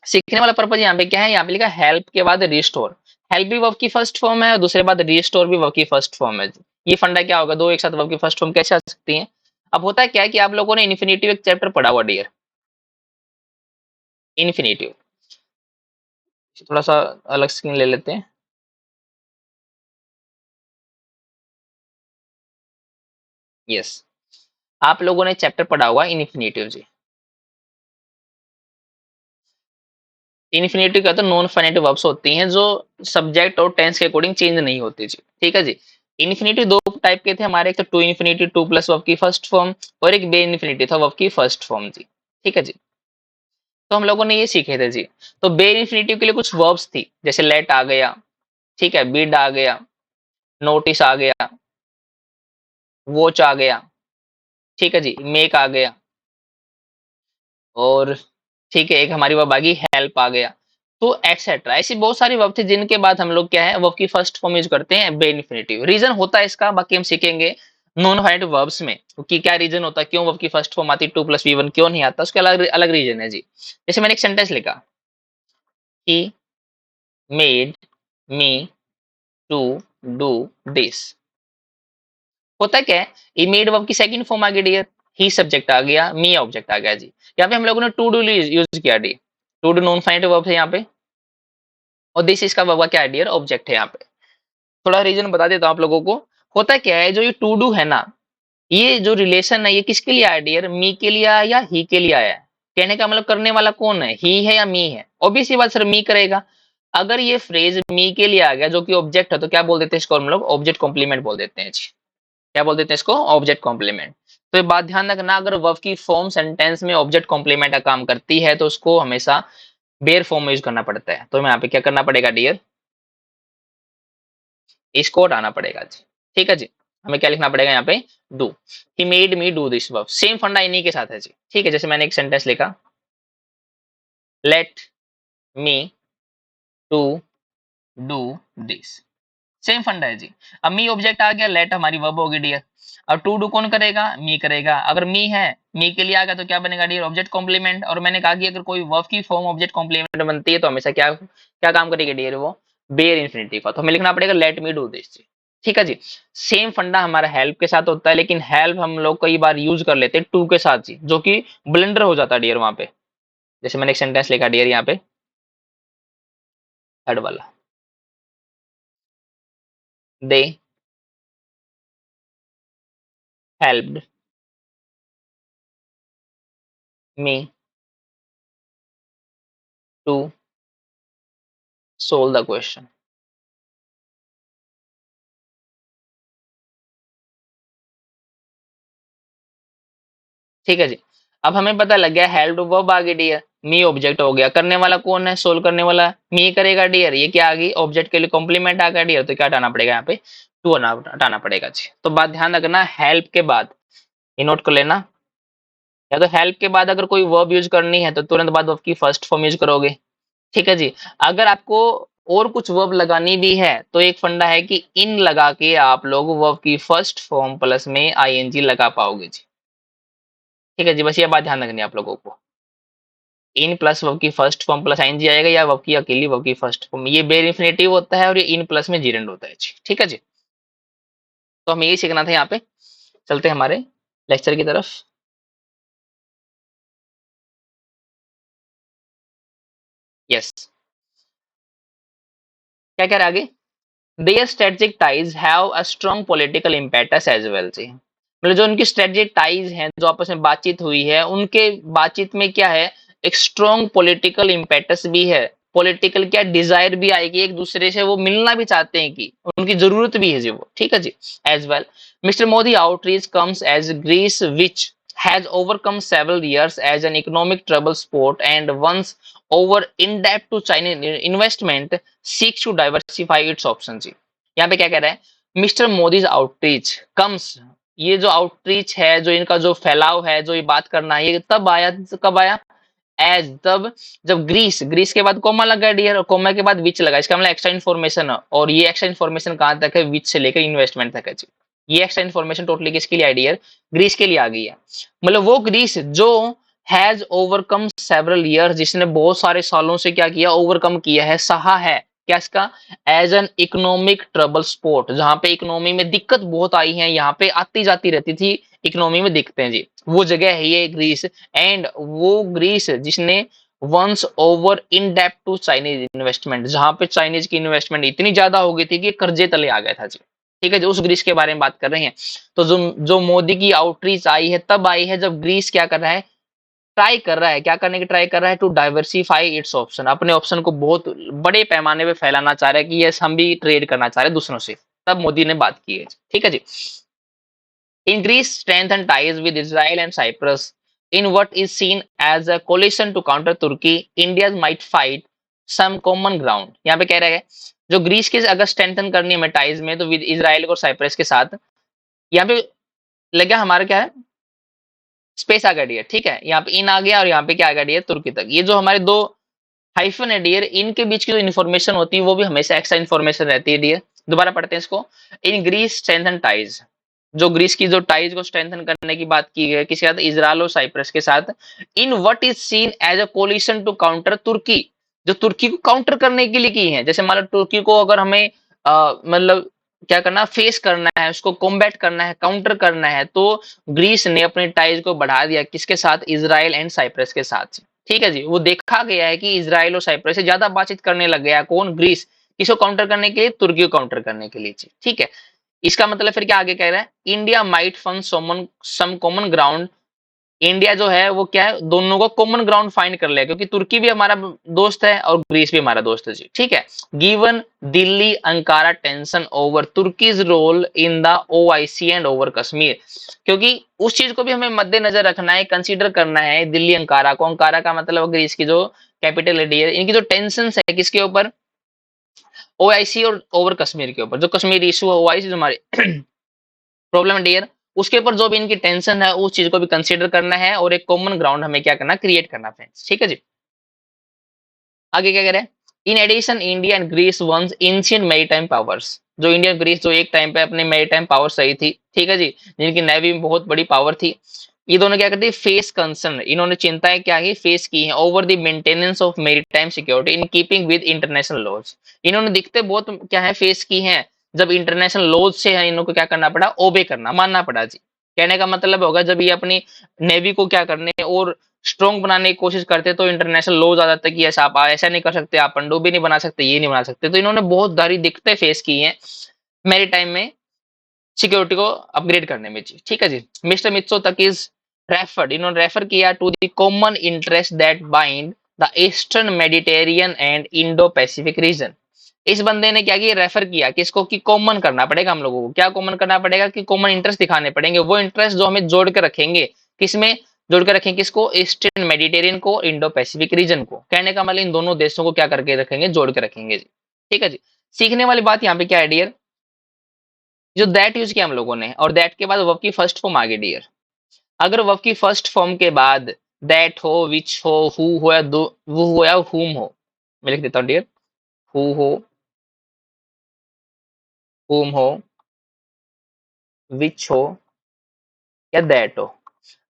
सीखने वाला पर्पज यहाँ पे क्या है? यहाँ पे लिखा हेल्प के बाद रिस्टोर। हेल्प भी वर्ब की फर्स्ट फॉर्म है और दूसरे बाद रिस्टोर भी वर्ब की फर्स्ट फॉर्म है। ये फंडा क्या होगा? दो एक साथ वर्ब की फर्स्ट फॉर्म कैसे आ सकती है? अब होता है क्या है कि आप लोगों ने इन्फिनेटिव एक चैप्टर पढ़ा हुआ डियर, इन्फिनेटिव। थोड़ा सा अलग स्क्रीन ले लेते हैं। यस, आप लोगों ने चैप्टर पढ़ा हुआ इन्फिनेटिव जी। इन्फिनेटिव क्या होता है? नॉन फाइनेटिव वर्ब्स होती हैं जो सब्जेक्ट और टेंस के अकॉर्डिंग चेंज नहीं होती जी। ठीक है जी। इन्फिनेटिव दो टाइप के थे हमारे, एक तो to infinitive, to plus verb की फर्स्ट फॉर्म, और एक बे इन्फिनेटिव था वर्ब की फर्स्ट फॉर्म जी। ठीक है जी। तो हम लोगों ने ये सीखे थे जी। तो बे इन्फिनेटिव के लिए कुछ वर्ब्स थी, जैसे लेट आ गया, ठीक है, बिड आ गया, नोटिस आ गया, वॉच आ गया, ठीक है जी, मेक आ गया, और ठीक है एक हमारी वर्ब आ गई हेल्प आ गया। तो एटसेट्रा ऐसी बहुत सारी वर्ब थी जिनके बाद हम लोग क्या है वर्ब की फर्स्ट फॉर्म यूज करते हैं बे इन्फिनेटिव। रीजन होता है इसका, बाकी हम सीखेंगे नॉन फाइनेटिव वर्ब्स में कि क्या रीजन होता है, क्यों वर्ब की फर्स्ट फॉर्म आती है, टू प्लस वी वन क्यों नहीं आता, उसके अलग अलग रीजन है जी। जैसे मैंने एक सेंटेंस लिखा, he made me to do this. होता क्या है? ये मेड वर्ब की सेकंड फॉर्म आ गई डियर, ही सब्जेक्ट आ गया, मी ऑब्जेक्ट आ गया जी। यहाँ पे हम लोगों ने टू डू यूज किया डी, to do non finitive verb है यहाँ पे, और दिस इसका वर्ब क्या है डियर? ऑब्जेक्ट है यहाँ पे। थोड़ा रीजन बता देता हूँ आप लोगों को। होता क्या है, जो ये टू डू है ना, ये जो रिलेशन है ये किसके लिए आया डियर, मी के लिए आया या ही के लिए आया है? कहने का मतलब करने वाला कौन है, ही है या मी है? ऑब्वियस सी बात सर, मी करेगा। अगर ये फ्रेज मी के लिए आ गया जो कि ऑब्जेक्ट है, तो क्या बोल देते हैं इसको हम लोग, ऑब्जेक्ट कॉम्प्लीमेंट बोल देते हैं जी। क्या बोल देते हैं इसको, ऑब्जेक्ट कॉम्प्लीमेंट। तो ये बात ध्यान रखना, अगर वर्ब की फॉर्म सेंटेंस में ऑब्जेक्ट कॉम्प्लीमेंट का काम करती है तो उसको हमेशा बेयर फॉर्म में यूज करना पड़ता है। तो मैं यहाँ पे क्या करना पड़ेगा डियर, इसको हटाना पड़ेगा जी। ठीक है जी, हमें क्या लिखना पड़ेगा यहाँ पे, do. He made me do this work, same फंडा इन्हीं के साथ है जी। ठीक है, जैसे मैंने एक सेंटेंस लिखा, let me to do this, same फंडा है जी। अब मी ऑब्जेक्ट आ गया, लेट हमारी वर्ब होगी डियर। अब टू डू कौन करेगा, मी करेगा। अगर मी है, मी के लिए आ गया तो क्या बनेगा डियर, ऑब्जेक्ट कॉम्प्लीमेंट। और मैंने कहा कि अगर कोई वर्ब की फॉर्म ऑब्जेक्ट कॉम्प्लीमेंट बनती है तो हमेशा क्या क्या काम करेगी डियर, वो बेयर इंफिनिटिव का। तो हमें लिखना पड़ेगा लेट मी डू दिस जी। ठीक है जी, सेम फंडा हमारा हेल्प के साथ होता है, लेकिन हेल्प हम लोग कई बार यूज कर लेते हैं टू के साथ जी, जो कि ब्लेंडर हो जाता है डियर वहां पे। जैसे मैंने एक सेंटेंस लिखा डियर यहाँ पे, थर्ड वाला, they helped me to solve the question. ठीक है जी, अब हमें पता लग गया हेल्प वर्ब आ गई डियर, मी ऑब्जेक्ट हो गया, करने वाला कौन है, सोल्व करने वाला मी करेगा डियर। ये क्या आ गई, ऑब्जेक्ट के लिए कॉम्प्लीमेंट आ गया डियर, तो क्या हटाना पड़ेगा यहाँ पे, टू हटाना पड़ेगा जी। तो बात ध्यान रखना, हेल्प के बाद ये नोट कर लेना, या तो हेल्प के बाद अगर कोई वर्ब यूज करनी है तो तुरंत बाद वर्ब की फर्स्ट फॉर्म यूज करोगे। ठीक है जी, अगर आपको और कुछ वर्ब लगानी भी है तो एक फंडा है कि इन लगा के आप लोग वर्ब की फर्स्ट फॉर्म प्लस में आईएनजी लगा पाओगे जी। ठीक है जी, बस ये बात ध्यान रखनी है आप लोगों को, इन प्लस वर्ब की फर्स्ट फॉर्म प्लस आईएनजी आएगा, या वर्ब की अकेली वर्ब की फर्स्ट फॉर्म, ये बेर इंफिनिटिव होता है और ये इन प्लस में जीरेंड होता है जी। ठीक है जी, तो हमें यही सीखना था यहाँ पे। चलते हैं हमारे लेक्चर की तरफ। यस, क्या कह रहा है आगे, their strategic ties have a strong political impetus as well जी। मतलब जो उनकी स्ट्रेटेजिक टाइज हैं, जो आपस में बातचीत हुई है, उनके बातचीत में क्या है, एक स्ट्रॉन्ग पॉलिटिकल इम्पेटस भी है, पॉलिटिकल क्या डिजायर भी आएगी, एक दूसरे से वो मिलना भी चाहते हैं, कि उनकी जरूरत भी है जी वो। ठीक है जी, as well mister Modi outreach comes as Greece which has overcome several years as an economic trouble sport and once over in debt to Chinese investment seeks to diversify its options जी। यहाँ पे क्या कह रहा है, मिस्टर मोदीज आउटरीच कम्स, ये जो outreach है, जो इनका जो फैलाव है, जो ये बात करना है, ये तब आया, कब आया, एज तब जब ग्रीस, ग्रीस के बाद कोमा लगा डियर, और कोमा के बाद विच लगा, इसका मतलब एक्स्ट्रा इन्फॉर्मेशन है। और ये एक्स्ट्रा इन्फॉर्मेशन कहां तक है, विच से लेकर इन्वेस्टमेंट तक है जी। ये एक्स्ट्रा इन्फॉर्मेशन टोटली किसके लिए आई डियर, ग्रीस के लिए आ गई है। मतलब वो ग्रीस जो हैज ओवरकम सेवरल ईयर्स, जिसने बहुत सारे सालों से क्या किया, ओवरकम किया है, सहा है, क्या इसका, as an economic trouble spot, जहां पे इकोनॉमी में दिक्कत बहुत आई है, यहाँ पे आती जाती रहती थी, इकोनॉमी में दिखते हैं जी, वो जगह है ये ग्रीस। एंड वो ग्रीस जिसने वंस ओवर इन डेप्ट टू चाइनीज इन्वेस्टमेंट, जहां पे चाइनीज की इन्वेस्टमेंट इतनी ज्यादा हो गई थी कि कर्जे तले आ गया था जी। ठीक है जी, उस ग्रीस के बारे में बात कर रहे हैं। तो जो जो मोदी की आउटरीच आई है तब आई है जब ग्रीस क्या कर रहा है, ट्राई कर रहा है, क्या करने की ट्राई कर रहा है, टू डाइवर्सिफाई इट्स ऑप्शन, अपने ऑप्शन को बहुत बड़े पैमाने पे फैलाना चाह रहा है, कि यस हम भी ट्रेड करना चाह रहे हैं दूसरों से। तब मोदी ने बात की है। ठीक है जी, in Greece strengthened ties with Israel and Cyprus in what is seen as a coalition to counter Turkey, India might fight some common ground। यहाँ पे कह रहा है जो ग्रीस के अगर स्ट्रेंथन करनी है हमें टाइज में, तो विद इजराइल और साइप्रस के साथ, यहाँ पे लगा हमारा क्या है, स्पेस आ गया डियर। ठीक है, यहाँ पे इन आ गया और यहाँ पे क्या आ गया डियर, तुर्की तक। ये जो हमारे दो हाइफन है डियर, इनके बीच की जो इन्फॉर्मेशन होती है वो भी हमेशा एक्स्ट्रा इन्फॉर्मेशन रहती है डियर। दोबारा पढ़ते हैं इसको, इन ग्रीस स्ट्रेंथन टाइज, जो ग्रीस की जो टाइज को स्ट्रेंथन करने की बात की है किसके साथ, इजराइल और साइप्रस के साथ, in what is seen as a coalition to counter Turkey, जो तुर्की को काउंटर करने के लिए की है। जैसे मान लो तुर्की को अगर हमें मतलब क्या करना, फेस करना है, उसको कॉम्बैट करना है, काउंटर करना है, तो ग्रीस ने अपने टाइज को बढ़ा दिया किसके साथ, इजराइल एंड साइप्रस के साथ। ठीक है जी, वो देखा गया है कि इजराइल और साइप्रस से ज्यादा बातचीत करने लग गया है कौन, ग्रीस, किसको काउंटर करने के लिए, तुर्की को काउंटर करने के लिए जी। ठीक है, इसका मतलब फिर क्या आगे कह रहा है, India might find some common ground. India जो है वो क्या है, दोनों को कॉमन ग्राउंड फाइंड कर ले, क्योंकि तुर्की भी हमारा दोस्त है और ग्रीस भी हमारा दोस्त है जी, ठीक है। Given Delhi Ankara tension over Turkey's role in the OIC and over Kashmir, क्योंकि उस चीज को भी हमें मद्देनजर रखना है, कंसीडर करना है दिल्ली अंकारा को। अंकारा का मतलब ग्रीस की जो कैपिटल है डियर, इनकी जो टेंशन है किसके ऊपर, ओआईसी और ओवर कश्मीर के ऊपर, जो कश्मीर इशू है ओआईसी जो हमारी प्रॉब्लम है डियर, उसके ऊपर जो भी इनकी टेंशन है उस चीज को भी कंसीडर करना है और एक कॉमन ग्राउंड हमें क्या करना, क्रिएट करना फ्रेंड्स, ठीक है जी। आगे क्या कह रहे हैं, in addition India and Greece once ancient maritime powers, जो इंडिया और ग्रीस जो एक टाइम पे अपने मैरीटाइम पावर सही थी, ठीक है जी, जिनकी नेवी में बहुत बड़ी पावर थी, ये दोनों क्या करते हैं, फेस कंसर्न, इन्होंने चिंताएं क्या है फेस की है over the maintenance of maritime security in keeping with international laws. इन्होंने दिखते बहुत क्या है फेस की है, जब इंटरनेशनल लॉज से है इनको क्या करना पड़ा, ओबे करना, मानना पड़ा जी। कहने का मतलब होगा जब ये अपनी नेवी को क्या करने और स्ट्रॉन्ग बनाने की कोशिश करते तो इंटरनेशनल लॉज आ जाता है कि ऐसा आप ऐसा नहीं कर सकते, आप पनडुब्बी नहीं बना सकते, ये नहीं बना सकते, तो इन्होंने बहुत सारी दिक्कतें फेस की हैं मैरीटाइम में सिक्योरिटी को अपग्रेड करने में जी, ठीक है जी। Mister Mitsotakis is referred, इन्होंने रेफर किया to the common interest that bind the eastern Mediterranean and Indo Pacific region. इस बंदे ने क्या किया, रेफर किया किसको, कि कॉमन करना पड़ेगा हम लोगों को, क्या कॉमन करना पड़ेगा, कि कॉमन इंटरेस्ट दिखाने पड़ेंगे, वो इंटरेस्ट जो हमें जोड़ के रखेंगे, किसमें जोड़ के रखेंगे, किसको, ईस्टर्न मेडिटेरियन को, इंडो पैसिफिक रीजन को। कहने का मतलब इन दोनों देशों को क्या करके रखेंगे, जोड़ के रखेंगे जी, ठीक है जी। सीखने वाली बात यहाँ पे क्या है डियर, जो दैट यूज किया हम लोगों ने और दैट के बाद वर्ब की फर्स्ट फॉर्म आ गई डियर। अगर वर्ब की फर्स्ट फॉर्म के बाद दैट हो, विच हो, हु हो या वो हो या हुम हो, मैं लिख देता हूँ डियर, हु हो, हुम हो, विच हो या दैट हो,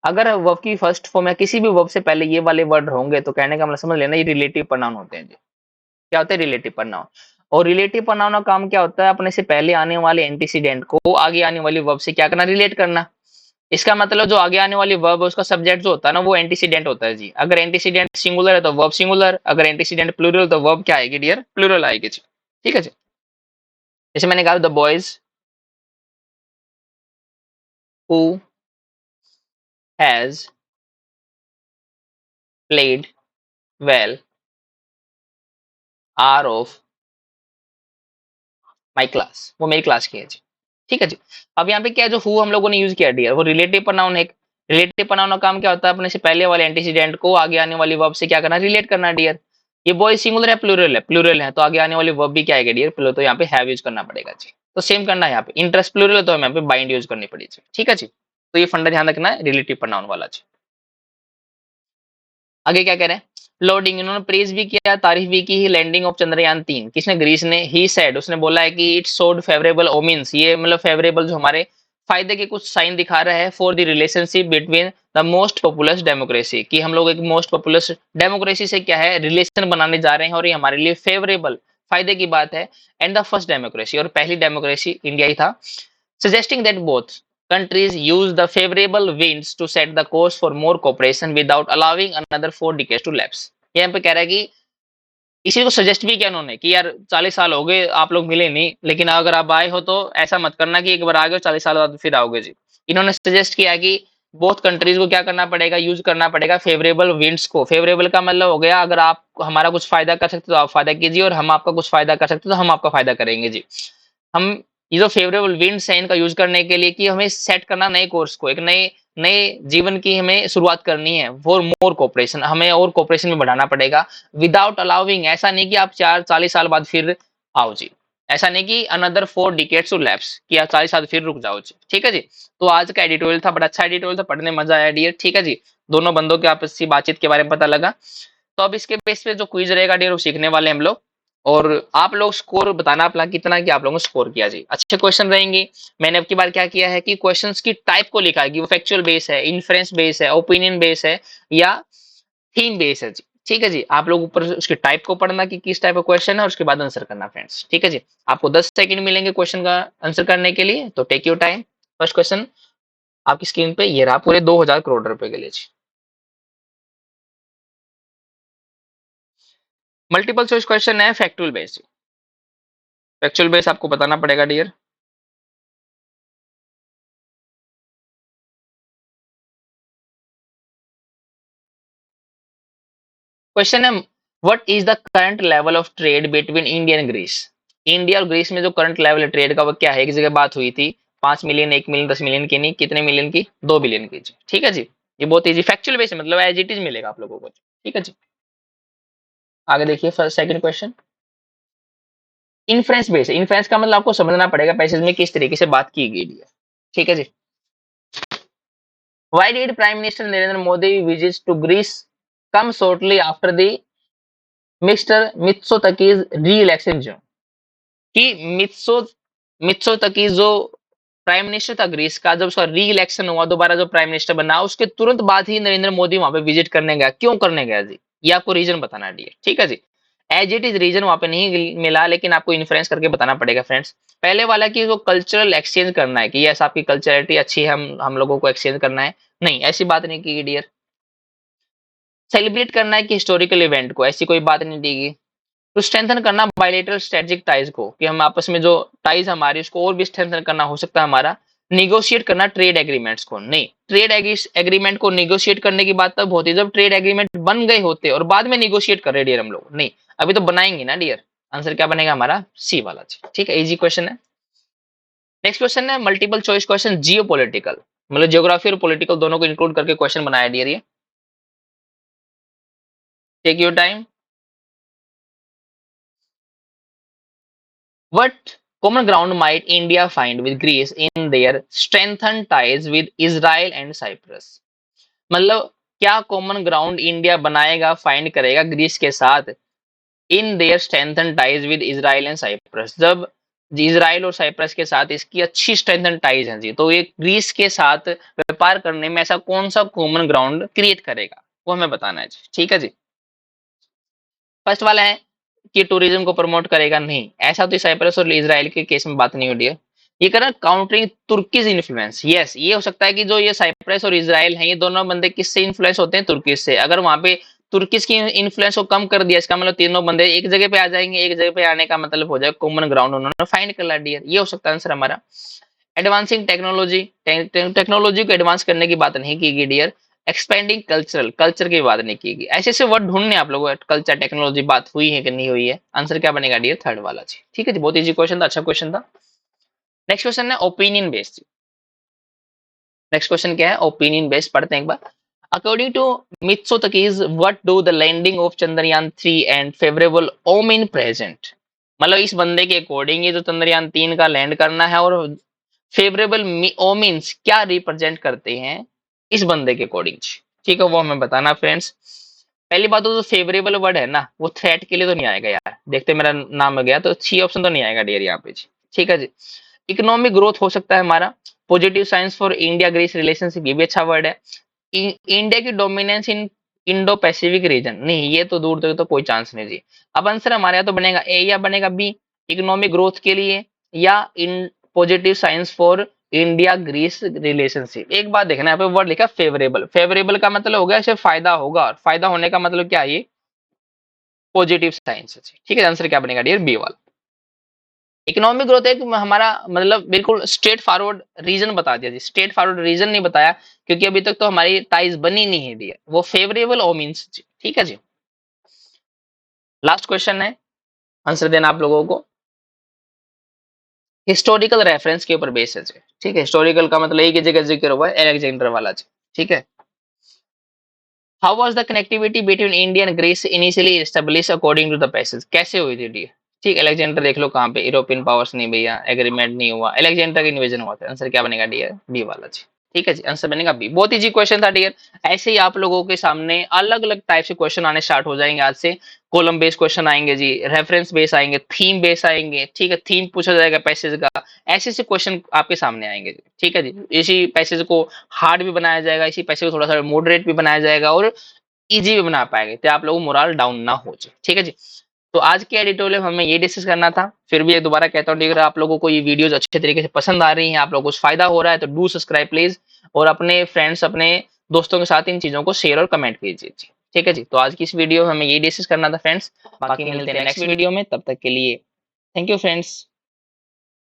अगर वर्ब की फर्स्ट फॉर्म या किसी भी वर्ब से पहले ये वाले वर्ड होंगे तो कहने का मतलब समझ लेना ये रिलेटिव प्रोनाउन होते हैं जी। क्या होते हैं, रिलेटिव प्रोनाउन। और रिलेटिव प्रोनाउन का काम क्या होता है, अपने से पहले आने वाले एंटीसीडेंट को आगे आने वाली वर्ब से क्या करना, रिलेट करना। इसका मतलब जो आगे आने वाली वर्ब है उसका सब्जेक्ट जो होता है ना वो एंटीसीडेंट होता है जी। अगर एंटीसीडेंट सिंगुलर है तो वर्ब सिंगुलर, अगर एंटीसीडेंट प्लूरल तो वर्ब क्या आएगी डियर, प्लूरल आएगी जी, ठीक है जी। जैसे मैंने कहा the boys who has played well are of my class, वो मेरी क्लास की है जी, ठीक है जी। अब यहाँ पे क्या है, जो हु हम लोगों ने यूज किया डियर, वो रिलेटिव प्रोनाउन है। रिलेटिव प्रोनाउन का काम क्या होता है, अपने से पहले वाले एंटीसीडेंट को आगे आने वाली वर्ब से क्या करना, रिलेट करना डियर। ये बॉय सिंगुलर है, प्लूरल है, प्लूरल है तो आगे आने वाली वर्ब भी क्या आएगा डियर, प्लूरल, तो यहाँ पे हैव यूज करना पड़ेगा जी। तो सेम करना है यहाँ पे, इंटरेस्ट प्लूरल है तो हमें यहाँ पे बाइंड यूज करनी पड़ेगी, ठीक है जी। तो ये फंडा ध्यान रखना है रिलेटिव प्रोनाउन वाला जी। आगे क्या कह रहे हैं, लोडिंग, इन्होंने प्रेज भी किया, तारीफ भी की, लैंडिंग ऑफ चंद्रयान 3, किसने, ग्रीस ने। ही सेड, उसने बोला है कि इट शोड फेवरेबल ओमिन्स, ये मतलब फेवरेबल जो हमारे फायदे के कुछ साइन दिखा रहा है for the relationship between the most populous democracy, कि हम लोग एक मोस्ट पॉपुलस डेमोक्रेसी से क्या है रिलेशन बनाने जा रहे हैं और ये हमारे लिए फेवरेबल फायदे की बात है। एंड द फर्स्ट डेमोक्रेसी, और पहली डेमोक्रेसी इंडिया ही था। suggesting that both countries use the favorable winds to set the course for more cooperation without allowing another 4 decades to lapse। यहाँ पे कह रहा है कि इसी को सजेस्ट भी किया उन्होंने कि यार 40 साल हो गए आप लोग मिले नहीं, लेकिन अगर आप आए हो तो ऐसा मत करना कि एक बार आ गए 40 साल बाद फिर आओगे जी। इन्होंने सजेस्ट किया कि बोथ कंट्रीज को क्या करना पड़ेगा, यूज करना पड़ेगा फेवरेबल विंड्स को। फेवरेबल का मतलब हो गया अगर आप हमारा कुछ फायदा कर सकते हो तो आप फायदा कीजिए और हम आपका कुछ फायदा कर सकते हो तो हम आपका फायदा करेंगे जी। हम ये जो फेवरेबल विंड्स है इनका यूज करने के लिए कि हमें सेट करना नए कोर्स को, एक नए नए जीवन की हमें शुरुआत करनी है, फॉर मोर कोऑपरेशन, हमें और कोऑपरेशन में बढ़ाना पड़ेगा। विदाउट अलाउिंग, ऐसा नहीं कि आप 40 साल बाद फिर आओ जी, ऐसा नहीं कि अनदर 4 decades टू लैप्स कि आप 40 साल फिर रुक जाओ जी, ठीक है जी। तो आज का एडिटोरियल था, बड़ा अच्छा एडिटोरियल था, पढ़ने में मजा आया डियर, ठीक है जी। दोनों बंदों के आपसी बातचीत के बारे में पता लगा। तो अब इसके बेस पे जो क्विज रहेगा डियर वो सीखने वाले हम लोग, और आप लोग स्कोर बताना अपना कितना कि आप लोगों ने स्कोर किया जी। अच्छे क्वेश्चन रहेंगे। मैंने अब की बार क्या किया है कि क्वेश्चंस की टाइप को लिखा है कि वो फैक्चुअल बेस है, इन्फ्रेंस बेस है, ओपिनियन बेस है या थीम बेस है जी, ठीक है जी। आप लोग ऊपर उसकी टाइप को पढ़ना कि किस टाइप का क्वेश्चन है और उसके बाद आंसर करना फ्रेंड्स, ठीक है जी। आपको 10 सेकंड मिलेंगे क्वेश्चन का आंसर करने के लिए, तो take your time. First question आपकी स्क्रीन पे ये रहा, पूरे 2000 करोड़ रुपए के लिए जी। मल्टीपल चॉइस क्वेश्चन है, फैक्चुअल बेस। फैक्चुअल बेस आपको बताना पड़ेगा डियर। क्वेश्चन है, what is the current level of trade between India and Greece? India और ग्रीस में जो करंट लेवल है ट्रेड का वो क्या है? एक जगह बात हुई थी 5 मिलियन, 1 मिलियन, 10 मिलियन की, नहीं कितने मिलियन की, 2 बिलियन की जी। ठीक है जी, ये बहुत इजी फैक्चुअल बेस है, मतलब एज इट इज मिलेगा आप लोगों को। ठीक है जी, आगे देखिए first second question. Inference base, inference का मतलब आपको समझना पड़ेगा पैसेज में किस तरीके से बात की गई है। ठीक है जी, why did Prime Minister Narendra Modi visits to Greece come shortly after the Mr. Mitsotaki's re-election? कि मित्सोतकी जो प्राइम मिनिस्टर था ग्रीस का, जब उसका री इलेक्शन हुआ, दोबारा जो प्राइम मिनिस्टर बना, उसके तुरंत बाद ही नरेंद्र मोदी वहां पे विजिट करने गया। क्यों करने गया जी, ये आपको रीजन बताना है। ठीक है जी, एज इट इज रीजन वहां पे नहीं मिला, लेकिन आपको इन्फ्लुएंस करके बताना पड़ेगा फ्रेंड्स। पहले वाला कि वो कल्चरल एक्सचेंज करना है कि यस आपकी कल्चरलिटी अच्छी है, हम लोगों को एक्सचेंज करना है, नहीं ऐसी बात नहीं की डियर। सेलिब्रेट करना है कि हिस्टोरिकल इवेंट को, ऐसी कोई बात नहीं दी गई। तो स्ट्रेंथन करना बायलेटरल स्ट्रेटेजिक टाइज को, कि हम आपस में जो टाइज हमारी उसको और भी स्ट्रेंथन करना हो सकता है हमारा। निगोशिएट करना ट्रेड एग्रीमेंट्स को, नहीं ट्रेड एग्रीमेंट को निगोशिएट करने की बात तब होती है जब ट्रेड एग्रीमेंट बन गए होते और बाद में निगोशिएट कर रहे डियर हम लोग, नहीं अभी तो बनाएंगे ना डियर। आंसर क्या बनेगा हमारा? सी वाला। ठीक है, इजी क्वेश्चन है। नेक्स्ट क्वेश्चन है multiple choice question, geopolitical, मतलब ज्योग्राफी और पॉलिटिकल दोनों को इंक्लूड करके क्वेश्चन बनाया डियर ये। Take your time. What common ground might India find with Greece in their strengthened ties with Israel and Cyprus? मतलब क्या कॉमन ग्राउंड इंडिया बनाएगा, फाइंड करेगा ग्रीस के साथ in their strengthen ties with Israel and Cyprus, जब Israel और Cyprus के साथ इसकी अच्छी स्ट्रेंथन टाइज हैं जी, तो ये ग्रीस के साथ व्यापार करने में ऐसा कौन सा कॉमन ग्राउंड क्रिएट करेगा, वो हमें बताना है जी। ठीक है जी, फर्स्ट वाला है कि टूरिज्म को प्रमोट करेगा, नहीं ऐसा तो साइप्रस और इजराइल के केस में बात नहीं हो रही है। ये कर काउंटरिंग तुर्कीज इन्फ्लुएंस, यस ये हो सकता है कि जो ये साइप्रस और इजराइल हैं ये दोनों बंदे किससे इन्फ्लुएंस होते हैं? तुर्की से। अगर वहां पे तुर्किस की इन्फ्लुएंस को कम कर दिया, इसका मतलब तीनों बंदे एक जगह पे आ जाएंगे, एक जगह पे आने का मतलब हो जाएगा कॉमन ग्राउंड उन्होंने फाइंड कर ला दिया, ये हो सकता है आंसर हमारा। एडवांसिंग टेक्नोलॉजी, टेक्नोलॉजी को एडवांस करने की बात नहीं की गई डियर। एक्सपेंडिंग कल्चरल, कल्चर की बात नहीं की गई। ऐसे ऐसे वर्ड ढूंढने आप लोगों को, कल्चर टेक्नोलॉजी बात हुई है कि नहीं हुई है। आंसर क्या बनेगा डियर? थर्ड वाला जी। ठीक है जी, बहुत इजी क्वेश्चन था, अच्छा क्वेश्चन था। नेक्स्ट क्वेश्चन है ओपिनियन बेस्ड। नेक्स्ट क्वेश्चन क्या है? ओपिनियन बेस्ड, पढ़ते हैं एक बार। According to Mitsotakis what do the landing of Chandrayaan 3 and favourable omen in present? मतलब इस बंदे के अकॉर्डिंग ये जो चंद्रयान 3 का लैंड करना है और फेवरेबल ओमिन्स क्या रिप्रेजेंट करते हैं इस बंदे के अकॉर्डिंग। ठीक है, वो हमें बताना फ्रेंड्स। पहली बात तो जो फेवरेबल वर्ड है ना, वो थ्रेट के लिए तो नहीं आएगा यार, देखते मेरा नाम आ गया तो सी ऑप्शन तो नहीं आएगा डियर यहाँ पे जी। ठीक है जी, इकोनॉमिक ग्रोथ हो सकता है हमारा। Positive science for India Greece relationship, ये भी अच्छा वर्ड है। इंडिया की dominance in Indo Pacific region, नहीं ये तो दूर तक तो कोई चांस नहीं जी। अब आंसर हमारे यहाँ तो बनेगा ए या बनेगा बी, इकोनॉमिक ग्रोथ के लिए, या in positive science for India Greece relationship. एक बात देखना यहाँ पे वर्ड लिखा फेवरेबल, फेवरेबल का मतलब हो गया इसे फायदा होगा, और फायदा होने का मतलब क्या है? ये पॉजिटिव साइंस है। ठीक है, आंसर क्या बनेगा डियर? बी वाला। इकोनॉमिक ग्रोथ एक हमारा मतलब बिल्कुल स्ट्रेट फॉरवर्ड रीजन बता दिया जी, स्ट्रेट फॉरवर्ड रीजन नहीं बताया क्योंकि अभी तक तो हमारी टाइज बनी नहीं है डियर, वो फेवरेबल और मीन्स जी। ठीक है जी, लास्ट क्वेश्चन है, आंसर देना आप लोगों को। हिस्टोरिकल रेफरेंस के ऊपर बेस है जी। ठीक है, हिस्टोरिकल का मतलब एक ही जगह जिक्र हुआ है, अलेक्जेंडर वाला जी। ठीक है, how was the connectivity between India and Greece initially establish according to the passage? कैसे हुई थी डियर? ठीक, अलेक्जेंडर देख लो कहाँ पे, यूरोपियन पावर्स नहीं भैया, एग्रीमेंट नहीं हुआ, अलेक्जेंडर का इन्वेजन हुआ था। आंसर क्या बनेगा डियर? बी वाला जी। ठीक है जी, आंसर बनेगा बी। बहुत इजी क्वेश्चन था डियर। ऐसे ही आप लोगों के सामने अलग अलग टाइप से क्वेश्चन आने स्टार्ट हो जाएंगे आज से। कॉलम बेस्ड क्वेश्चन आएंगे जी, रेफरेंस बेस आएंगे, थीम बेस आएंगे। ठीक है, थीम पूछा जाएगा पैसेज का, ऐसे ऐसे क्वेश्चन आपके सामने आएंगे जी। ठीक है जी, इसी पैसेज को हार्ड भी बनाया जाएगा, इसी पैसेज को थोड़ा सा मॉडरेट भी बनाया जाएगा और इजी भी बना पाएंगे, तो आप लोगों को मोरल डाउन ना हो जाए। ठीक है जी, तो आज के एडिटोरियल हमें ये डिस्कस करना था। फिर भी एक दोबारा कहता हूँ, अगर आप लोगों को ये वीडियोस अच्छे तरीके से पसंद आ रही हैं, आप लोगों को फायदा हो रहा है, तो डू सब्सक्राइब प्लीज, और अपने फ्रेंड्स अपने दोस्तों के साथ इन चीजों को शेयर और कमेंट कीजिए जी। ठीक है जी, तो आज की इस वीडियो में हमें ये डिस्कस करना था फ्रेंड्स। बाकी मिलते हैं नेक्स्ट वीडियो में, तब तक के लिए थैंक यू फ्रेंड्स।